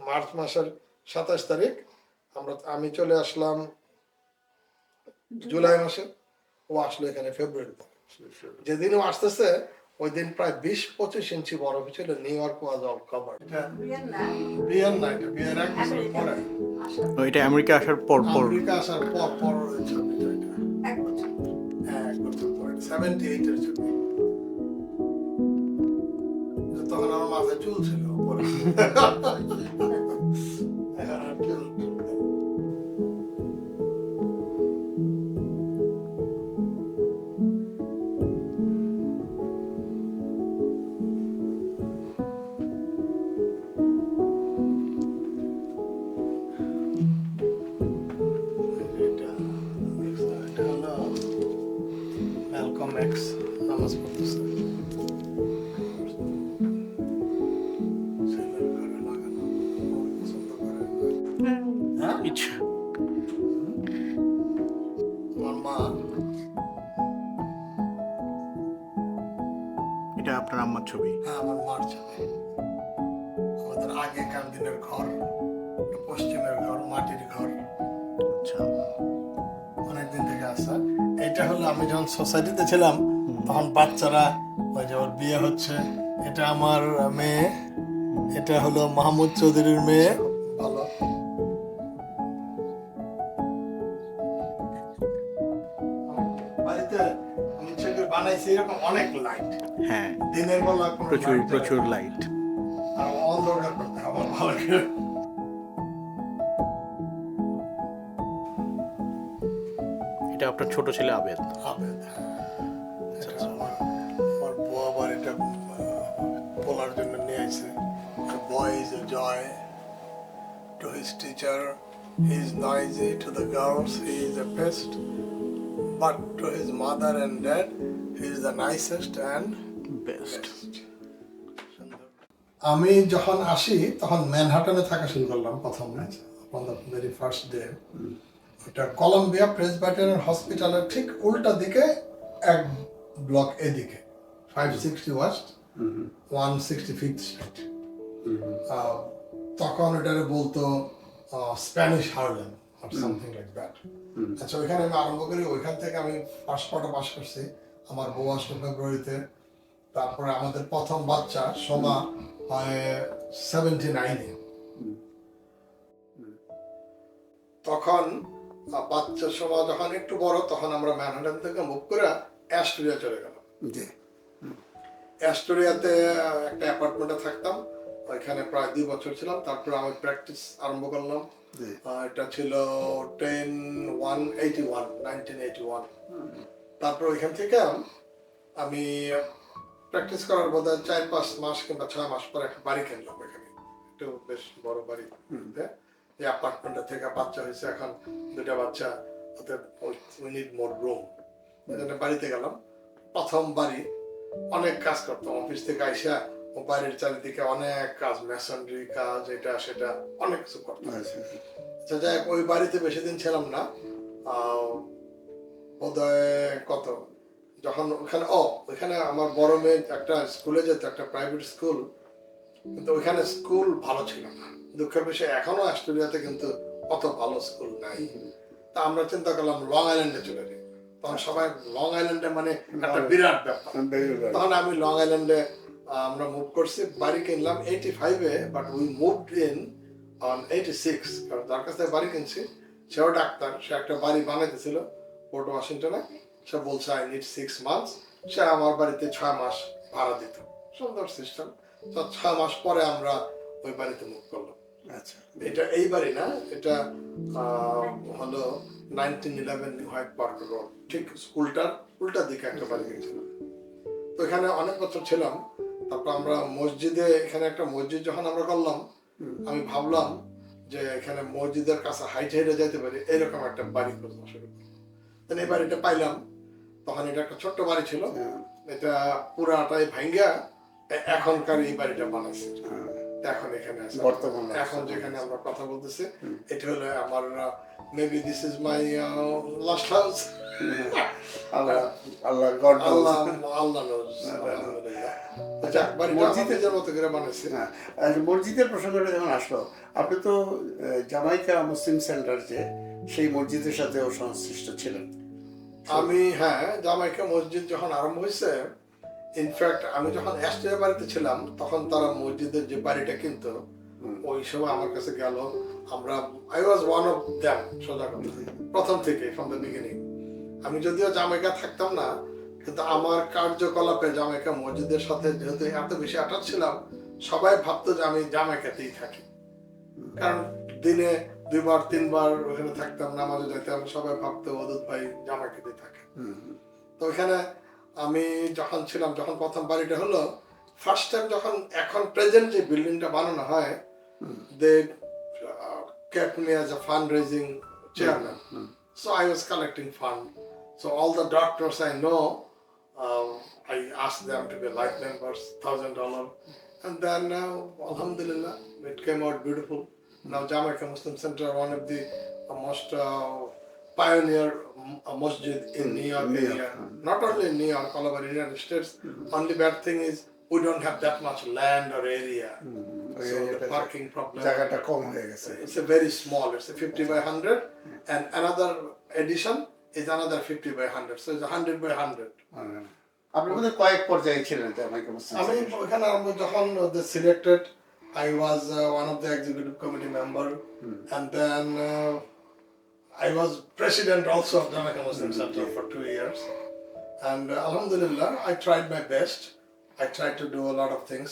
মার্চ মাসের 27 তারিখ, আমি চলে আসলাম জুলাই মাসে, ও আসলো এখানে ফেব্রুয়ারিতে। যেদিন ও আসতেছে ওই দিন প্রায় 20-25 ইঞ্চি বরফ ছিল। New York was all covered. বিয়ের না, এটা বিয়ের 1 বছর পরে, এটা আমেরিকা আসার পর আমেরিকা আসার পর ওই ছবিটা, এটা 1 বছর পরে 78 এর ছবি। তখন আমার মাথায় চুল ছিল উপরে। এখন আর চুল নেই। এটা হলো ম্যালকম এক্স নামাজ পড়তেছে। ছেলের ঘরে লাগানো, আমার পছন্দ করে। হ্যাঁ? ইচ্ছা আমার মা, এটা আপনার আম্মার ছবি। হ্যাঁ আমার মার ছবি। আমাদের আগেকার দিনের ঘর, একটা পশ্চিমের ঘর, মাটির ঘর, আচ্ছা, অনেকদিন থেকে আসা। এটা হলো আমি যখন সোসাইটিতে ছিলাম তখন বাচ্চারা, ওই যে ওর বিয়ে হচ্ছে, এটা আমার মেয়ে, এটা হলো মাহমুদ চৌধুরীর মেয়ে। ভালো। বাড়িতে আমি ইচ্ছে করে বানাইছি এরকম অনেক লাইট, হ্যাঁ, দিনের বেলা কোনো প্রচুর light প্রচুর লাইট। আর অন্ধকার করতে আমার ভালো লাগে। এটা আপনার ছোট ছেলে আবেদ। আবেদ, এটা আমার বউ আবার এটা বলার জন্য নিয়ে আসছে। Boy is a joy to his teacher, he is noisy to the girls, he is a pest, but to his mother and dad he is the nicest and best. আমি যখন আসি তখন ম্যানহাটনে থাকা শুরু করলাম প্রথম on the very first day. ওটা কলম্বিয়া প্রেসবাইটেরিয়ান হসপিটালের ঠিক উল্টা দিকে, এক ব্লক এদিকে, 560 ওয়েস্ট 165th স্ট্রিট। তখন এটারে বলতো স্প্যানিশ হার্লেম আর সামথিং লাইক দ্যাট। আচ্ছা, ওইখানে আমি আরম্ভ করি। ওইখান থেকে আমি ফার্স্ট কোয়ার্টার পাস করছি। আমার বউ আসলো ফেব্রুয়ারিতে। তারপরে আমাদের প্রথম বাচ্চা সোমা হয় 79-এ। তখন বাচ্চার সময় যখন একটু বড়, তখন আমরা ম্যানহাটন থেকে মুভ করে অ্যাস্টোরিয়া চলে গেলাম। অ্যাস্টোরিয়াতে একটা অ্যাপার্টমেন্টে থাকতাম, ওইখানে প্রায় 2 বছর ছিলাম। তারপরে আমি প্র্যাকটিস আরম্ভ করলাম। এটা ছিল 1981। তারপর ওইখান থেকে আমি প্র্যাকটিস করার বোধ হয় 4-5 মাস কিংবা 6 মাস পর একটা বাড়ি কিনলাম এখানে, একটু বেশ বড় বাড়ি। এই অ্যাপার্টমেন্টে থেকে বাচ্চা হয়েছে, এখন 2টা বাচ্চা, ওদের উই নিড মোর রুম। এই জন্য বাড়িতে গেলাম। প্রথম বাড়ি, অনেক কাজ করতাম অফিস থেকে আইসা, ও বাড়ির চারিদিকে অনেক কাজ, মেসনরি কাজ, এটা সেটা অনেক কিছু করতাম। আচ্ছা, যাই হোক, ওই বাড়িতে বেশি দিন ছিলাম না। বোধহয় কত, যখন ওইখানে আমার বড় মেয়ে একটা স্কুলে যেত, একটা প্রাইভেট স্কুল, কিন্তু ওইখানে স্কুল ভালো ছিল না। দুঃখের বিষয় এখনো অস্ট্রেলিয়াতে কিন্তু অত ভালো স্কুল নাই। তা আমরা চিন্তা করলাম লং আইল্যান্ডে চলে যাই। তখন সবাই লং আইল্যান্ডে মানে একটা বিরাট ব্যাপার। তখন আমি লং আইল্যান্ডে আমরা মুভ করছি, বাড়ি কিনলাম 85-এ, but we moved in on 86। কারণ যার কাছ থেকে বাড়ি কিনছি সেও ডাক্তার, সে একটা বাড়ি বানাইতেছিল পোর্ট ওয়াশিংটনে। সে বলছে আই নিড 6 মান্থস। সে আমার বাড়িতে 6 মাস ভাড়া দিত। সুন্দর সিস্টেম। তো 6 মাস পরে আমরা ওই বাড়িতে মুভ করলাম। আচ্ছা, এটা এই বাড়ি না, এটা হলো 1911 নিউ হাইট পার্ক রোড, ঠিক স্কুলটার উল্টা দিকে একটা বাড়ি কিনেছিলাম। তো এখানে অনেক বছর ছিলাম। তারপর আমরা মসজিদে, এখানে একটা মসজিদ যখন আমরা করলাম, আমি ভাবলাম যে এখানে মসজিদের কাছে হাইট হেঁটে যেতে পারি, এরকম একটা বাড়ি করতে শুরু করলাম। এই বাড়িটা পাইলাম। তখন এটা একটা ছোট্ট বাড়ি ছিল, এটা পুরাটাই ভাঙ্গা এখনকার এই বাড়িটা বানাইছে। এখন এখানে আছে বর্তমানে, এখন যেখানে আমরা কথা বলতেছি, এটা হলো আমার maybe this is my last house. আল্লাহ আল্লাহ গড আল্লাহ আল্লাহ নোজ। আচ্ছা, মসজিদের মতো করে বানাইছে। মসজিদের প্রসঙ্গটা যখন আসলো, আপনি তো জামাইকা মুসলিম সেন্টার, যে সেই মসজিদের সাথেও সংশ্লিষ্ট ছিলেন। আমি, হ্যাঁ, জামাইকা মসজিদ যখন আরম্ভ হয়েছে, ইনফ্যাক্ট আমি যখন অ্যাস্ট্রিয়া বাড়িতে ছিলাম, তখন তারা মসজিদের যে বাড়িটা কিনতো, ওই সময় আমার কাছে গেল। আমরা I was one of them, সোজা কথা, প্রথম থেকে, ফ্রম দ্য বিগিনিং। আমি যদিও জামাইকা থাকতাম না, কিন্তু আমার কার্যকলাপে জামাইকা মসজিদের সাথে যেহেতু এত বেশি অ্যাটাচ ছিলাম, সবাই ভাবতো যে আমি জামাইকাতেই থাকি, কারণ দিনে 2-3 বার ওখানে থাকতাম, নামাজে যেতাম, সবাই ভাবতো অদূত ভাই জামাইকাতেই থাকে। তো ওখানে আমি যখন ছিলাম, যখন প্রথম বাড়িটা হলো, ফার্স্ট টাইম যখন এখন প্রেজেন্ট যে বিল্ডিংটা বানানো হয়, দে kept me as a fundraising chairman. So I was collecting fund. So all the doctors I know, I asked them to be life members, $1,000. And then alhamdulillah, it came out beautiful. Now Jamaica Muslim Center, one of the most pioneer masjid in New York area. Not only in New York, all over the United States. Only bad thing is we don't have that much land or area. So the parking problem. জায়গাটা কম হয়ে গেছে। It's a very small, it's a 50 by 100, and another addition is another 50 by 100, so it's 100 by 100. আপনি মধ্যে কয়েক পর্যায়ে ছিলেন Jamaica মুসলিম আমি ওখানে যখন the selected, I was one of the executive committee member, and then I was president also of Jamaica Muslim Center for 2 years, and alhamdulillah, I tried my best. I tried to do a lot of things,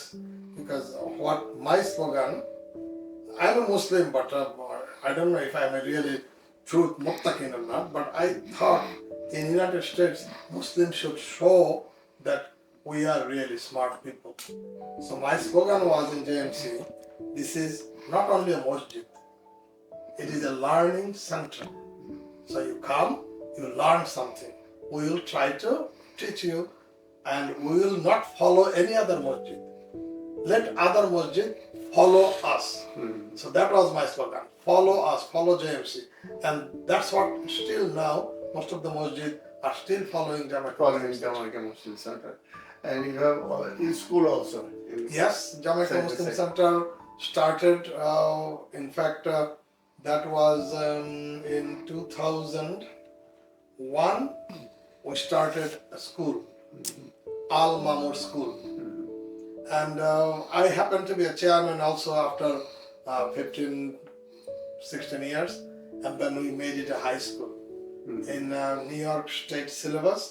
because what my slogan, I'm a Muslim, but I don't know if I'm a really truth muttaqin or not, but I thought in United States, Muslims should show that we are really smart people. So my slogan was in JMC, this is not only a masjid, it is a learning center. So you come, you learn something. We will try to teach you, and we will not follow any other masjid. Let other masjid follow us. So that was my slogan. Follow us, follow JMC. And that's what still now, most of the masjid are still following Jamaica Muslim Center. And you have in school also. Yes, Jamaica Muslim Center started, in fact, that was in 2001, we started a school, Al Mamur School. And I happened to be a chairman also after 15-16 years, and then we made it a high school. In New York State syllabus,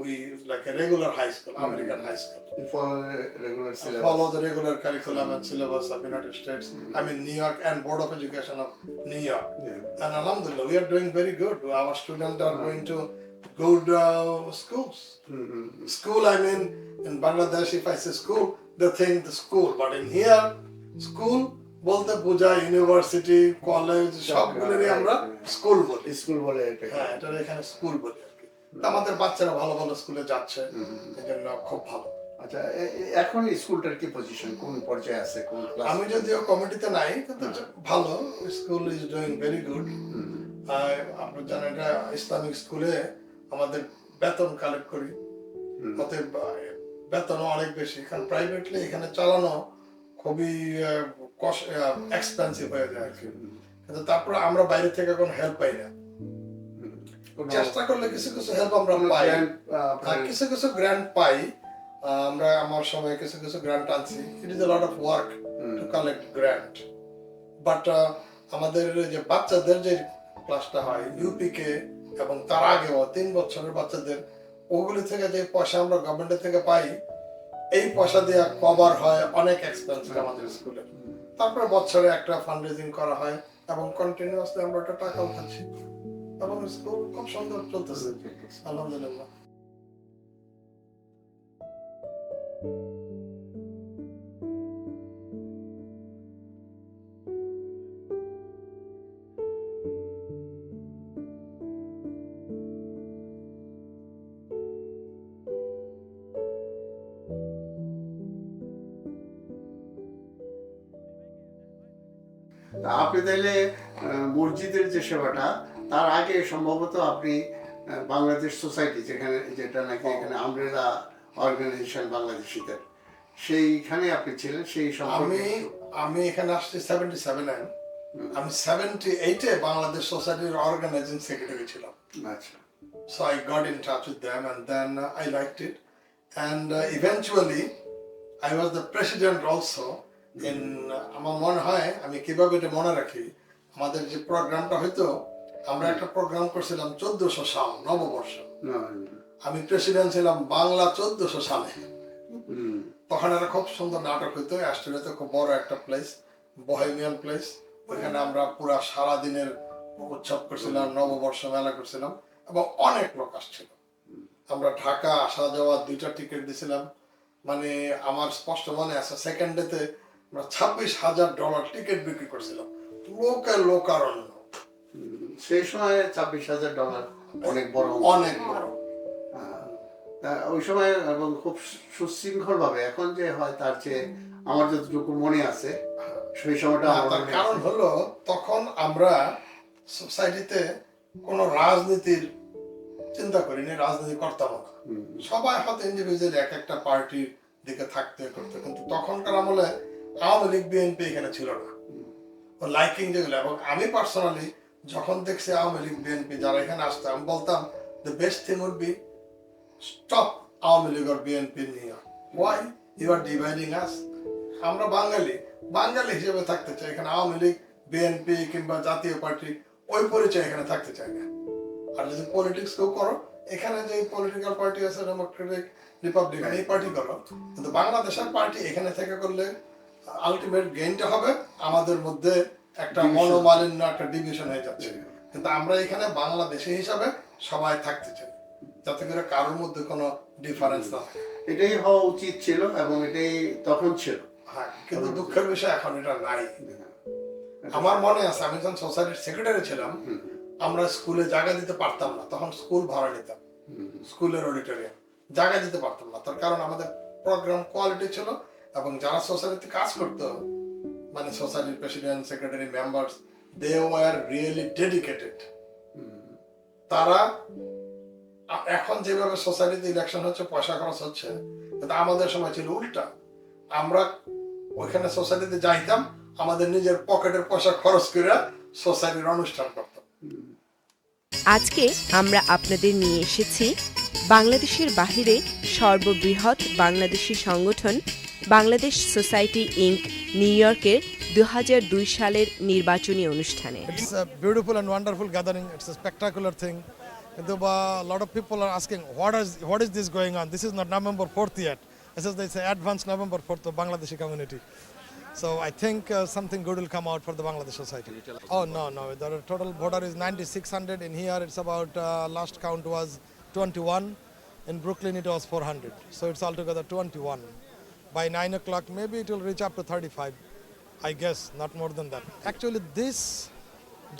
we like a regular high school, American high school. You follow the regular syllabus. Follow the regular curriculum and syllabus of United States. I mean New York and Board of Education of New York. And alhamdulillah, we are doing very good. Our students are going to good schools. School, I mean, in Bangladesh, if I say school, they think the school. But in here, school, বলতে বোঝায় university, college, সবগুলোরই আমরা school বলি। School বলে এটা। হ্যাঁ, এটা এখানে school বলি আর কি। আমাদের বাচ্চারা ভালো ভালো স্কুলে যাচ্ছে, এজন্য খুব ভালো। আচ্ছা, এখন স্কুলটার কি পজিশন, কোন পর্যায়ে আছে, কোন ক্লাস? আমি যদিও কমিটিতে নাই, কিন্তু ভালো, school is doing very good. আপনারা জানেন এটা ইসলামিক স্কুলে আমাদের বেতন কালেক্ট করি, অতএব বেতনও অনেক বেশি, কারণ প্রাইভেটলি এখানে চালানো খুবই এক্সপেন্সিভ হয়ে যায় আর কি। কিন্তু তারপরে আমরা বাইরে থেকে কোনো হেল্প পাই না, চেষ্টা করলে কিছু কিছু হেল্প আমরা পাই, কিছু কিছু গ্র্যান্ট পাই। আমরা আমার সময় কিছু কিছু গ্র্যান্ট আনছি। It is a lot of work to collect grant, but আমাদের যে বাচ্চাদের যে ক্লাসটা হয় ইউপিকে এবং তার আগেও 3 বছরের বাচ্চাদের, ওগুলি থেকে যে পয়সা আমরা গভর্নমেন্টের থেকে পাই, এই পয়সা দিয়ে কভার হয় অনেক এক্সপেন্স আমাদের স্কুলে। তারপরে বছরে একটা ফান্ড রেজিং করা হয় এবং কন্টিনিউয়াসলি আমরা একটা টাকা উঠাচ্ছি এবং স্কুল খুব সুন্দর চলতেছে আলহামদুলিল্লাহ। আপনি তাইলে মসজিদের যে সেবাটা, তার আগে সম্ভবত আপনি বাংলাদেশ সোসাইটি, যেখানে যেটা নাকি এখানে আমরেলা অর্গানাইজেশন বাংলাদেশিদের, সেইখানে আপনি ছিলেন। সেই আমি এখানে আসছি 77-এ, আমি 78-এ বাংলাদেশ সোসাইটির অর্গানাইজিং সেক্রেটারি ছিলাম। আচ্ছা। So I got in touch with them, and then I liked it, and eventually I was the president also. আমার মনে হয়, আমি কিভাবে এটা মনে রাখি, আমাদের যে প্রোগ্রামটা হয়তো, আমরা একটা প্রোগ্রাম করছিলাম 1400 সাল নববর্ষ, আমি প্রেসিডেন্ট ছিলাম বাংলা 1400 সালে। তখন একটা খুব সুন্দর নাটক হইতো, অস্ট্রেলিয়াতে খুব বড় একটা প্লেস, বহেমিয়ান প্লেস। ওইখানে আমরা পুরা সারাদিনের উৎসব করছিলাম, নববর্ষ মেলা করছিলাম এবং অনেক লোক আসছিল। আমরা ঢাকা আসা যাওয়া 2টা টিকিট দিছিলাম। মানে আমার স্পষ্ট মনে আছে, সেকেন্ড ডেতে আমরা $26,000 টিকিট বিক্রি করছিলাম, লোকারণ্য। সেই সময় $26,000 অনেক বড়, অনেক বড়। ওই সময় এবং খুব সুশৃঙ্খল ভাবে, এখন যে হয় তার চেয়ে আমার যতটুকু মনে আছে সেই সময়টা না, আমার তার মনে কারণ আছে। হলো তখন আমরা সোসাইটিতে কোনো রাজনীতির চিন্তা করিনি, রাজনীতি করতাম না। সবাই হয়তো ইন্ডিভিজুয়ালি এক একটা পার্টির দিকে থাকতে করতে, কিন্তু তখনকার আমলে আওয়ামী লীগ বিএনপি এখানে ছিল না। লাইকিং যেগুলো, এবং আমি পার্সোনালি যখন দেখছি আওয়ামী লীগ বিএনপি যারা এখানে আসতো, আমি বলতাম the best thing would be stop Awami League আর বিএনপি নিয়ে। Why you are dividing us? আমরা বাঙালি হিসেবে থাকতে চাই এখানে। আওয়ামী লীগ বিএনপি কিংবা জাতীয় পার্টি ওই পরিচয় এখানে থাকতে চাই না। আর যদি পলিটিক্স কেউ করো, এখানে যে পলিটিক্যাল পার্টি আছে, ডেমোক্রেটিক, রিপাবলিকান, এই পার্টি করো, কিন্তু বাংলাদেশের পার্টি এখানে থেকে করলে আলটিমেট গেইনটা হবে আমাদের মধ্যে একটা মনোমালিন্য, একটা ডিভিশন হয়ে যাচ্ছে। কিন্তু আমরা এখানে বাংলাদেশি হিসাবে সবাই থাকতে চাই, যাতে করে কারোর মধ্যে কোনো ডিফারেন্স না থাকে। এটাই হওয়া উচিত ছিল এবং এটাই তখন ছিল। হ্যাঁ, কিন্তু দুঃখের বিষয় এখন এটা নাই। আমার মনে আছে আমি যখন সোসাইটির সেক্রেটারি ছিলাম, আমরা স্কুলে জায়গা দিতে পারতাম না, তখন স্কুল ভাড়া নিতাম, স্কুলের অডিটোরিয়াম জায়গা দিতে পারতাম না। তার কারণ আমাদের প্রোগ্রাম কোয়ালিটি ছিল এবং যারা সোসাইটিতে কাজ করতো, মানে সোসাইটির president, secretary, members, they were really dedicated. তারা এখন যেভাবে সোসাইটিতে ইলেকশন হচ্ছে, পয়সা খরচ হচ্ছে, কিন্তু আমাদের সময় ছিল উল্টা। আমরা ওইখানে সোসাইটিতে যাইতাম, আমাদের নিজের পকেটের পয়সা খরচ করে সোসাইটির অনুষ্ঠান করতাম। আজকে আমরা আপনাদের নিয়ে এসেছি বাংলাদেশের বাহিরে সর্ববৃহৎ বাংলাদেশি সংগঠন বাংলাদেশ সোসাইটি ইনক নিউ ইয়র্কের 2002 সালের নির্বাচনী অনুষ্ঠানে। It's a beautiful and wonderful gathering. It's a spectacular thing. A lot of people are asking, what is this going on? This is not November 4th yet. This is the advanced November 4th of Bangladeshi community. So I think something good will come out for the Bangladesh society. Oh no, the total voter is 9,600. In here it's about, last count was 21. In Brooklyn it was 400. So it's altogether 21. By 9 o'clock maybe it will reach up to 35. I guess, not more than that. Actually this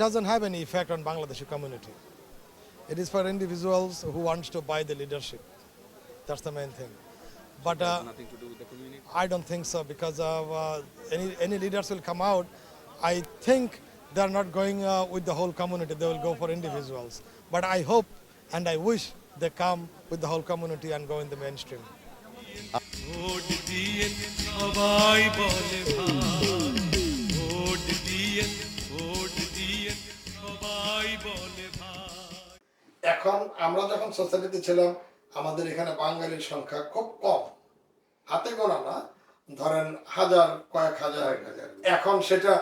doesn't have any effect on Bangladeshi community. It is for individuals who wants to buy the leadership. That's the main thing. But nothing to do with the community? I don't think so, because any leaders will come out. I think they're not going with the whole community. They will go for individuals. But I hope and I wish they come with the whole community and go in the mainstream. Vote দিয়েন সবাই বলে ভাই, vote দিয়েন সবাই বলে ভাই। এখন আমরা যখন সোসাইটিতে ছিলাম, আমাদের এখানে বাঙালির সংখ্যা খুব কম, হাতে গোনা না, ধরেন কয়েক হাজার। এখন সেটা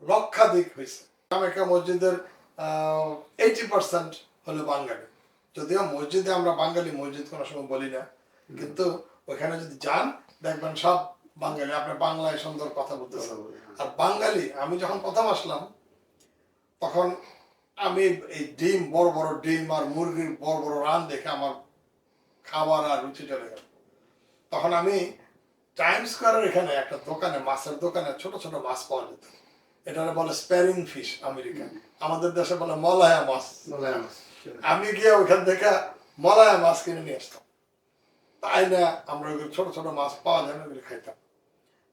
লক্ষাধিক হয়েছে। কামাখ্যা মসজিদের 80% হলো বাঙালি। যদিও মসজিদে আমরা বাঙালি মসজিদ কোনো সময় বলি না, কিন্তু ওখানে যদি যান দেখবেন সব বাঙালি। আপনি বাংলায় সুন্দর কথা বলতেছেন। আর বাঙালি, আমি যখন প্রথম আসলাম তখন আমি এই ডিম, বড় বড় ডিম আর মুরগির বড় বড় রান দেখে আমার খাবার আর রুচি চলে গেল। তখন আমি টাইম স্কোয়ারের এখানে একটা দোকানে, মাছের দোকানে ছোট ছোট মাছ পাওয়া যেত। এটা বলে স্প্যারিং ফিশ আমেরিকান, আমাদের দেশে বলে মলায়া মাছ। আমি গিয়ে ওইখান থেকে মলায়া মাছ কিনে নিয়ে আসতাম। তাই না, আমরা ওই ছোট ছোট মাছ পাওয়া যায় না, ওগুলো খাইতাম।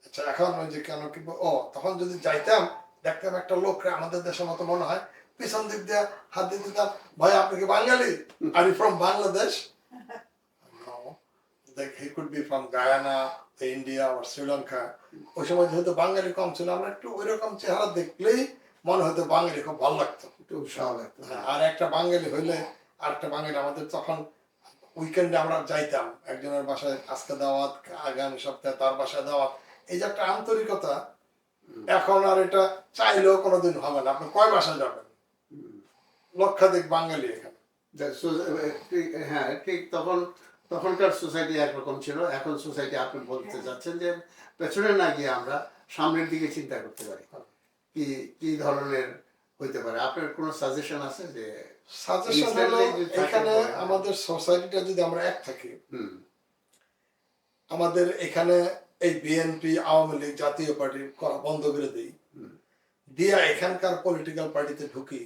আচ্ছা, এখন ওই যে কেন কিনবো, তখন যদি যাইতাম দেখতাম একটা লোককে আমাদের দেশের মতো মনে হয়, পিছন দিক দিয়ে হাত দিয়ে দিতাম, ভাই আপনি কি Bengali? Are you from Bangladesh? He could be from Guyana, India or Sri Lanka. ওই সময় যেহেতু বাঙালি কম ছিল, আমরা একটু ওই রকম চেহারা দেখলেই মনে হতো বাঙালি খুব ভালো লাগতো, একটু উৎসাহ লাগতো। আর একটা বাঙালি হইলে আরেকটা বাঙালি, আমাদের তখন উইকেন্ডে আমরা যাইতাম একজনের বাসায়, আজকে দাওয়াত, আগামী সপ্তাহে তার বাসায় দাওয়াত। এই যে একটা আন্তরিকতা, এখন আর এটা চাইলেও কোনোদিন হবে না। আপনি কয় বাসায় যাবেন? লক্ষাধিক বাঙালি এখানে। হ্যাঁ, ঠিক তখন তখনকার সোসাইটি একরকম ছিল, এখন সোসাইটি আপনি বলতে চাচ্ছেন যে পেছনে না গিয়ে আমরা সামনের দিকে চিন্তা করতে পারি, কি কি ধরনের হইতে পারে? আপনার কোনো সাজেশন আছে? যে সাজেশন হলো এখানে আমাদের সোসাইটিটা যদি আমরা এক থাকি, আমাদের এখানে এই বিএনপি, আওয়ামী লীগ, জাতীয় পার্টি করা বন্ধ করে দিই, দিয়া এখানকার পলিটিক্যাল পার্টিতে ঢুকি,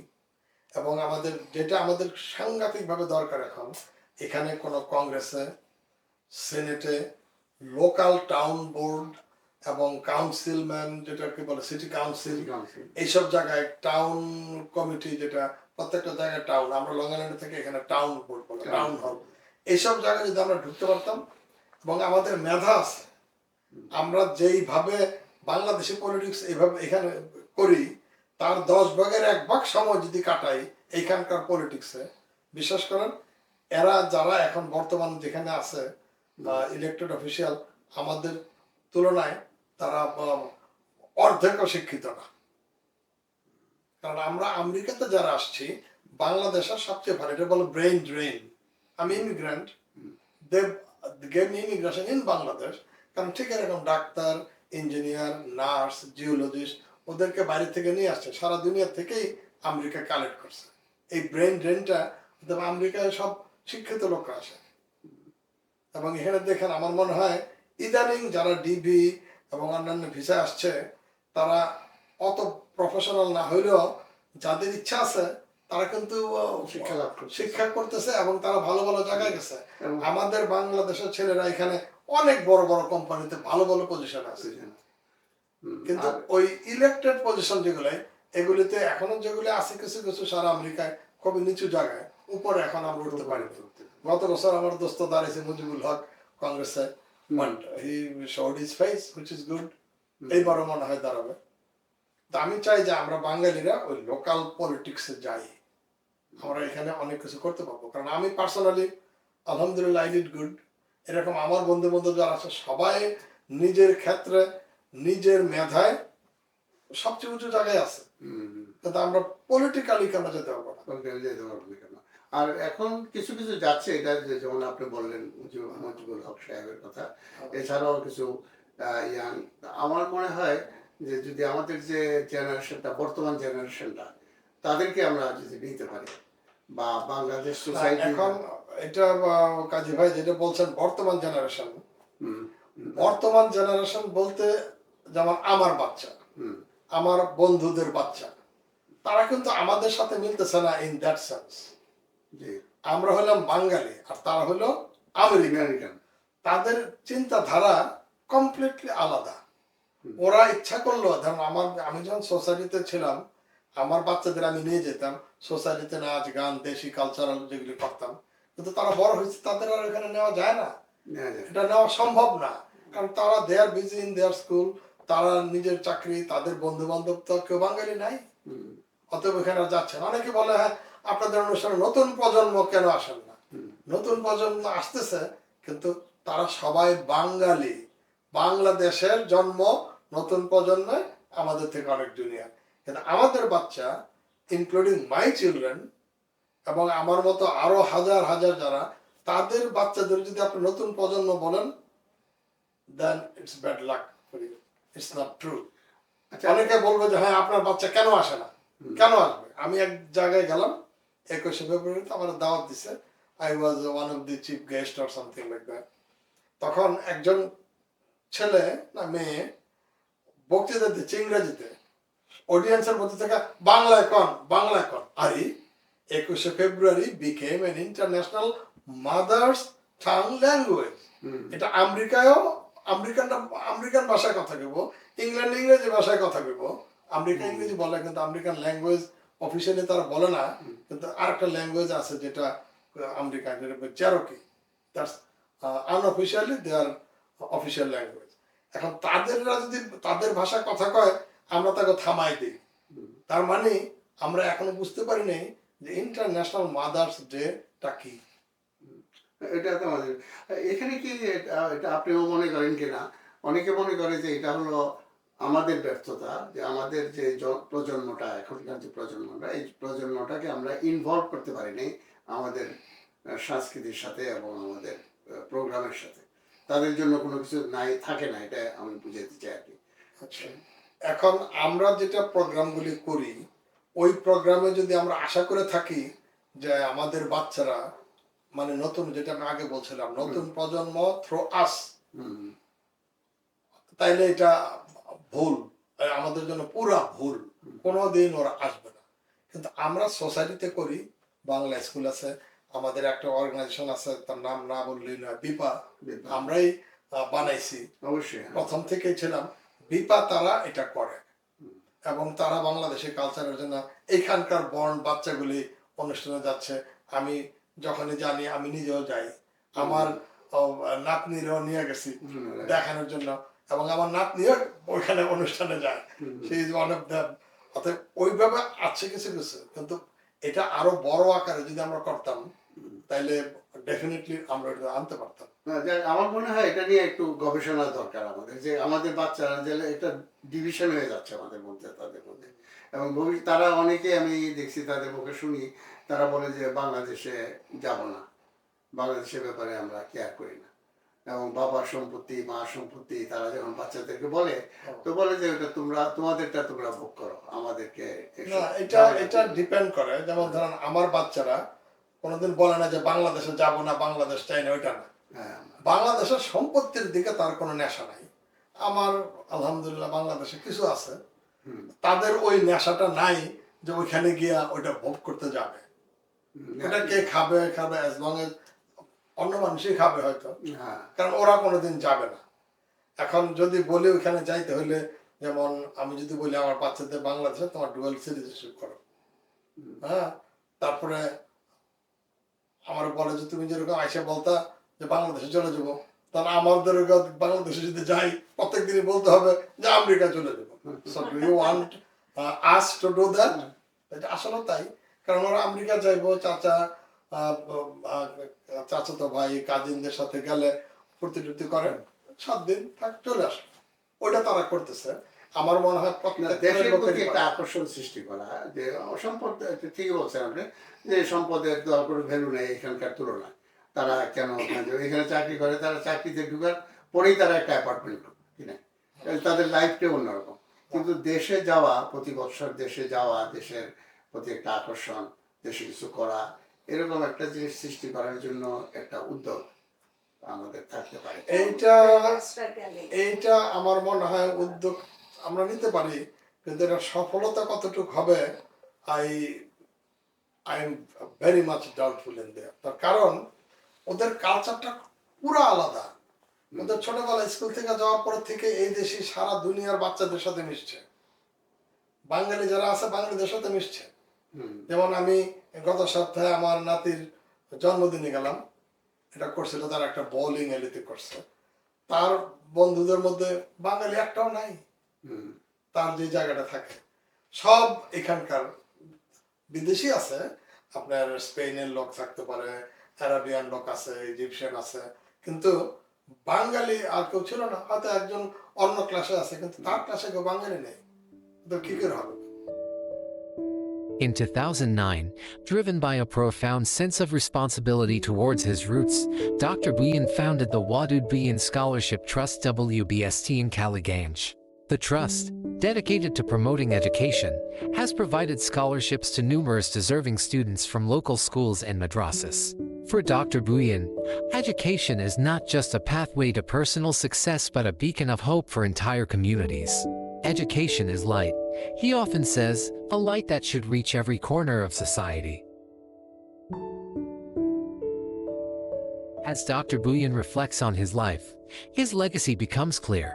এবং আমাদের যেটা আমাদের সাংঘাতিকভাবে দরকার এখন, এখানে কোনো কংগ্রেসে, সেনেটে, লোকাল টাউন বোর্ড এবং কাউন্সিলম্যান, যেটাকে বলে সিটি কাউন্সিল, এইসব জায়গায় টাউন কমিটি, যেটা প্রত্যেকটা জায়গায় টাউন, আমরা লং আইল্যান্ড থেকে এখানে টাউন বোর্ড বলে, টাউন হল, এইসব জায়গায় যদি আমরা ঢুকতে পারতাম, এবং আমাদের মেধা আছে, আমরা যেইভাবে বাংলাদেশি পলিটিক্স এইভাবে এখানে করি, তার 10 ভাগের 1 ভাগ সময় যদি কাটাই এইখানকার পলিটিক্সে, বিশ্বাস করেন এরা যারা এখন বর্তমান যেখানে আছে ইলেক্টেড অফিসিয়াল, আমাদের তুলনায় তারা অর্ধেকও শিক্ষিত না। কারণ আমরা আমেরিকাতে যারা আসছি, বাংলাদেশের সবচেয়ে ভালো, এটা বলে ব্রেইন ড্রেইন। আমি immigrant, they gave me immigration in Bangladesh, কারণ ঠিক এরকম ডাক্তার, ইঞ্জিনিয়ার, নার্স, জিওলজিস্ট, ওদেরকে বাইরে থেকে নিয়ে আসছে, সারা দুনিয়া থেকেই আমেরিকা কালেক্ট করছে। এই ব্রেন ড্রেনটা আমেরিকায় সব শিক্ষিত লোকরা আসে, এবং এখানে দেখেন আমার মনে হয় ইদানিং যারা ডিবি এবং অন্যান্য ভিসা আসছে, তারা অত প্রফেশনাল না হইলেও যাদের ইচ্ছা আছে তারা কিন্তু শিক্ষা করতেছে, এবং তারা ভালো ভালো জায়গায় গেছে। আমাদের বাংলাদেশের ছেলেরা এখানে অনেক বড় বড় কোম্পানিতে ভালো ভালো পজিশন আছে, কিন্তু ওই ইলেক্টেড পজিশন যেগুলো, এগুলিতে এখনো যেগুলো আছে কিছু কিছু সারা আমেরিকায় খুবই নিচু জায়গায়, উপরে এখন আমরা উঠতে পারি। গত বছর আমার দোস্ত দাঁড়িয়েছে মুজিবুল হক কংগ্রেসে, হি showed his face, which is good. এইবারও মনে হয় দাঁড়াবে। তো আমি চাই যে আমরা বাঙালিরা ওই লোকাল পলিটিক্সে যাই, আমরা এখানে অনেক কিছু করতে পারবো। কারণ আমি পার্সোনালি আলহামদুলিল্লাহ আই ডিড গুড। এরকম আমার বন্ধু বান্ধব যারা আছে সবাই নিজের ক্ষেত্রে নিজের মেধায় সবচেয়ে উঁচু জায়গায় আছে, কিন্তু আমরা পলিটিক্যালি কেন যেতে পারবো না? আর এখন কিছু কিছু যাচ্ছে, এটা যেমন আপনি বললেন মুজিবুল হক সাহেবের কথা, এছাড়াও কিছু ইয়াং, আমার মনে হয় যে যদি আমাদের যে জেনারেশনটা, বর্তমান জেনারেশনটা, তাদেরকে আমরা যদি নিতে পারি, বা বাংলাদেশ সোসাইটি এখন এটা কাজী ভাই যেটা বলছেন বর্তমান জেনারেশন, বর্তমান জেনারেশন বলতে যেমন আমার বাচ্চা, আমার বন্ধুদের বাচ্চা, তারা কিন্তু আমাদের সাথে মিলতেছে না ইন দ্যাট সেন্স। আমরা হলাম বাঙালি আর তারা হলো আমেরিকান, তাদের চিন্তাধারা কমপ্লিটলি আলাদা। ওরা ইচ্ছা করলো, ধরুন আমি যখন সোসাইটিতে ছিলাম, আমার বাচ্চাদের আমি নিয়ে যেতাম সোসাইটিতে, নাচ গান, দেশি কালচারাল যেগুলি করতাম, কিন্তু তারা বড় হয়েছে, তাদের আর এখানে নেওয়া যায় না, এটা নেওয়া সম্ভব না। কারণ তারা দে আর বিজি ইন দেয়ার স্কুল, তারা নিজের চাকরি, তাদের বন্ধু বান্ধব, তো কেউ বাঙালি নাই, অতএব এখানে যাচ্ছে না। অনেকে বলে হ্যাঁ আপনাদের অনুষ্ঠানে নতুন প্রজন্ম কেন আসেন না? নতুন প্রজন্ম আসতেছে, কিন্তু তারা সবাই বাঙালি, বাংলাদেশের জন্ম, নতুন প্রজন্মে আমাদের থেকে অনেক জুনিয়র। কিন্তু আমাদের বাচ্চা, ইনক্লুডিং মাই চিলড্রেন, এবং আমার মতো আরো হাজার হাজার যারা, তাদের বাচ্চাদের যদি আপনি নতুন প্রজন্ম বলেন, then it's bad luck for you. It's not true. অনেকে বলবে যে হ্যাঁ আপনার বাচ্চা কেন আসে না, কেন আসবে? আমি এক জায়গায় গেলাম 21শে ফেব্রুয়ারিতে, আমার দাওয়াত দিছে, I was one of the chief guest or something like that. তখন একজন ছেলে না মেয়ে বক্তৃতা দিচ্ছে ইংরেজিতে, অডিয়েন্সের মধ্যে থেকে বাংলায় কন, বাংলায় কন। আরে 21শে ফেব্রুয়ারি became an international mother's tongue language. এটা আমেরিকায়ও আমেরিকান ভাষায় কথা কইব, ইংল্যান্ড ইংরেজি ভাষায় কথা কইব। আমেরিকা ইংরেজি বলে, কিন্তু আমেরিকান ল্যাঙ্গুয়েজ অফিসিয়ালি তারা বলে না, কিন্তু আরেকটা ল্যাঙ্গুয়েজ আছে যেটা আমেরিকান, যেটা Cherokee, that's unofficially their official language. এখন তাদেররা যদি তাদের ভাষায় কথা কয়, আমরা তাকে থামাই দিই। তার মানে আমরা এখনো বুঝতে পারি নাই যে ইন্টারন্যাশনাল মাদার্স ডেটা কি। এটা তো আমাদের এখানে কি এটা আপনিও মনে করেন কিনা, অনেকে মনে করে যে এটা হলো আমাদের ব্যর্থতা, যে আমাদের যে প্রজন্মটা, এখনকার যে প্রজন্মটা, এই প্রজন্মটাকে আমরা ইনভলভ করতে পারিনি আমাদের সংস্কৃতির সাথে এবং আমাদের প্রোগ্রামের সাথে, তাদের জন্য কোনো কিছু নাই থাকে না, এটা আমি বুঝাতে চাই আর কি। আচ্ছা, এখন আমরা যেটা প্রোগ্রামগুলি করি, ওই প্রোগ্রামে যদি আমরা আশা করে থাকি যে আমাদের বাচ্চারা, মানে নতুন, যেটা আমি আগে বলছিলাম, নতুন প্রজন্ম থ্রো আস, তাইলে এটা ভুল, আমাদের জন্য পুরা ভুল, কোনোদিন ওরা আসবে না। কিন্তু আমরা সোসাইটিতে করি, বাংলা স্কুল আছে, আমাদের একটা অর্গানাইজেশন আছে, তার নাম না বললেই নয়, বিপা, আমরাই বানাইছি, অবশ্যই প্রথম থেকেই ছিলাম। বিপা তারা এটা করে এবং তারা বাংলাদেশের কালচারের জন্য এখানকার বর্ণ বাচ্চাগুলি অনুষ্ঠানে যাচ্ছে। আমি যখনই জানি, আমি নিজেও যাই, আমার নাতনিরও নিয়ে গেছি দেখানোর জন্য, এবং আমার নাতনিও ওইখানে অনুষ্ঠানে যায়, সেই ওয়ান অফ দ্য। অর্থাৎ ওইভাবে আছে কিছু কিছু, কিন্তু এটা আরো বড় আকারে যদি আমরা করতাম তাইলে ডেফিনেটলি আমরা এটা আনতে পারতাম। আমার মনে হয় এটা নিয়ে একটু গবেষণা দরকার আমাদের, যে আমাদের বাচ্চারা যে একটা ডিভিশন হয়ে যাচ্ছে আমাদের মধ্যে, তাদের মধ্যে, এবং তারা অনেকে আমি দেখছি, তাদের মুখে শুনি, তারা বলে যে বাংলাদেশে যাব না, বাংলাদেশের ব্যাপারে আমরা কেয়ার করি না, এবং বাবার সম্পত্তি, মা সম্পত্তি তারা যখন বাচ্চাদেরকে বলে, তো বলে যে ওটা তোমাদেরটা তোমরা ভোগ করো, আমাদেরকে না, এটা ডিপেন্ড করে। যেমন ধরেন আমার বাচ্চারা কোনোদিন বলে না যে বাংলাদেশে যাব না, বাংলাদেশ চাই না, ওইটা না। বাংলাদেশের সম্পত্তির দিকে তার কোনো নেশা নাই। আমার আলহামদুলিল্লাহ বাংলাদেশে কিছু আছে, তাদের ওই নেশাটা নাই যে ওইখানে গিয়া ওইটা ভোগ করতে যাবে। ওটা কে খাবে খাবে, অ্যাজ লং এজ অন্য মানুষই খাবে হয়তো, কারণ ওরা কোনোদিন যাবে না। এখন যদি বলি ওইখানে যাইতে হইলে, যেমন আমি যদি বলি আমার বাচ্চাদের বাংলাদেশে তোমার ডুয়াল সিটিজেনশিপ করো, হ্যাঁ, তারপরে আমার বলে যে তুমি যেরকম আইসা বলতা যে বাংলাদেশে চলে যাবো, তাহলে আমাদের বাংলাদেশে যদি যাই প্রত্যেকদিনই বলতে হবে যে আমেরিকা চলে যাবো। So do you want us to do that? এটা আসলে তাই, কারণ ওরা আমেরিকা যাইবো, চাচাতো ভাই কাজিনদের সাথে গেলে ফুর্তি টুর্তি করে, 7 দিন থাক চলে আসে, ওইটা তারা করতেছে। আমার মনে হয় দেশের প্রতি একটা আকর্ষণ সৃষ্টি করা, যে সম্পদ, ঠিকই বলছেন আপনি, যে সম্পদের তো কোনো ভ্যালু নেই এখানকার তুলনায়, তারা কেন এখানে চাকরি করে, তারা চাকরিতে ঢুকার পরেই তারা একটা অ্যাপার্টমেন্ট কিনে, তাদের লাইফটাই অন্যরকম। কিন্তু দেশে যাওয়া, প্রতি বছর দেশে যাওয়া, দেশের প্রতি একটা আকর্ষণ, দেশে কিছু করা, এরকম একটা জিনিস সৃষ্টি করার জন্য একটা উদ্যোগ আমাদের থাকতে পারে। এইটা আমার মনে হয় উদ্যোগ আমরা নিতে পারি, কিন্তু এটা সফলতা কতটুকু হবে I am very much doubtful in their. তার কারণ ওদের কালচারটা পুরো আলাদা। ওদের ছোটবেলা স্কুল থেকে যাওয়ার পর থেকে এই দেশে সারা দুনিয়ার বাচ্চাদের সাথে মিশছে, বাঙালি যারা আছে বাঙালিদের সাথে মিশছে। যেমন আমি গত সপ্তাহে আমার নাতির জন্মদিনে গেলাম, এটা করছিল তার একটা বোলিং এলিতে করছে, তার বন্ধুদের মধ্যে বাঙালি একটাও নাই। তার যে জায়গাটা থাকে সব এখানকার বিদেশি আছে, আপনার স্পেনের লোক থাকতে পারে, আরাবিয়ান লোক আছে, ইজিপশিয়ান আছে, কিন্তু বাঙালি আর কেউ ছিল না। হয়তো একজন অন্য ক্লাসে আছে, কিন্তু তার ক্লাসে কেউ বাঙালি নেই, তো কি করে হবে? In 2009, driven by a profound sense of responsibility towards his roots, Dr. Buyan founded the Wadud Buyan Scholarship Trust WBST in Caliganj. The trust, dedicated to promoting education, has provided scholarships to numerous deserving students from local schools and madrasas. For Dr. Buyan, education is not just a pathway to personal success but a beacon of hope for entire communities. Education is light, he often says, a light that should reach every corner of society. As Dr. Buyan reflects on his life, his legacy becomes clear.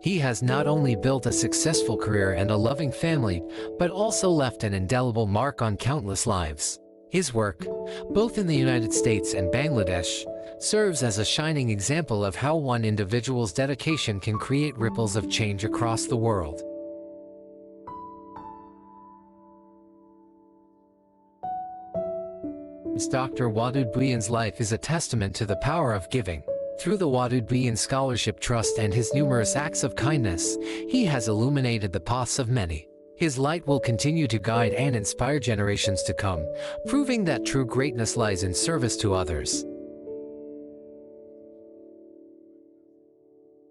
He has not only built a successful career and a loving family, but also left an indelible mark on countless lives. His work, both in the United States and Bangladesh, serves as a shining example of how one individual's dedication can create ripples of change across the world. Dr. Wadud Buyan's life is a testament to the power of giving. Through the Wadud Buyan Scholarship Trust and his numerous acts of kindness, he has illuminated the paths of many. His light will continue to guide and inspire generations to come, proving that true greatness lies in service to others.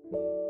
ধন্যবাদ।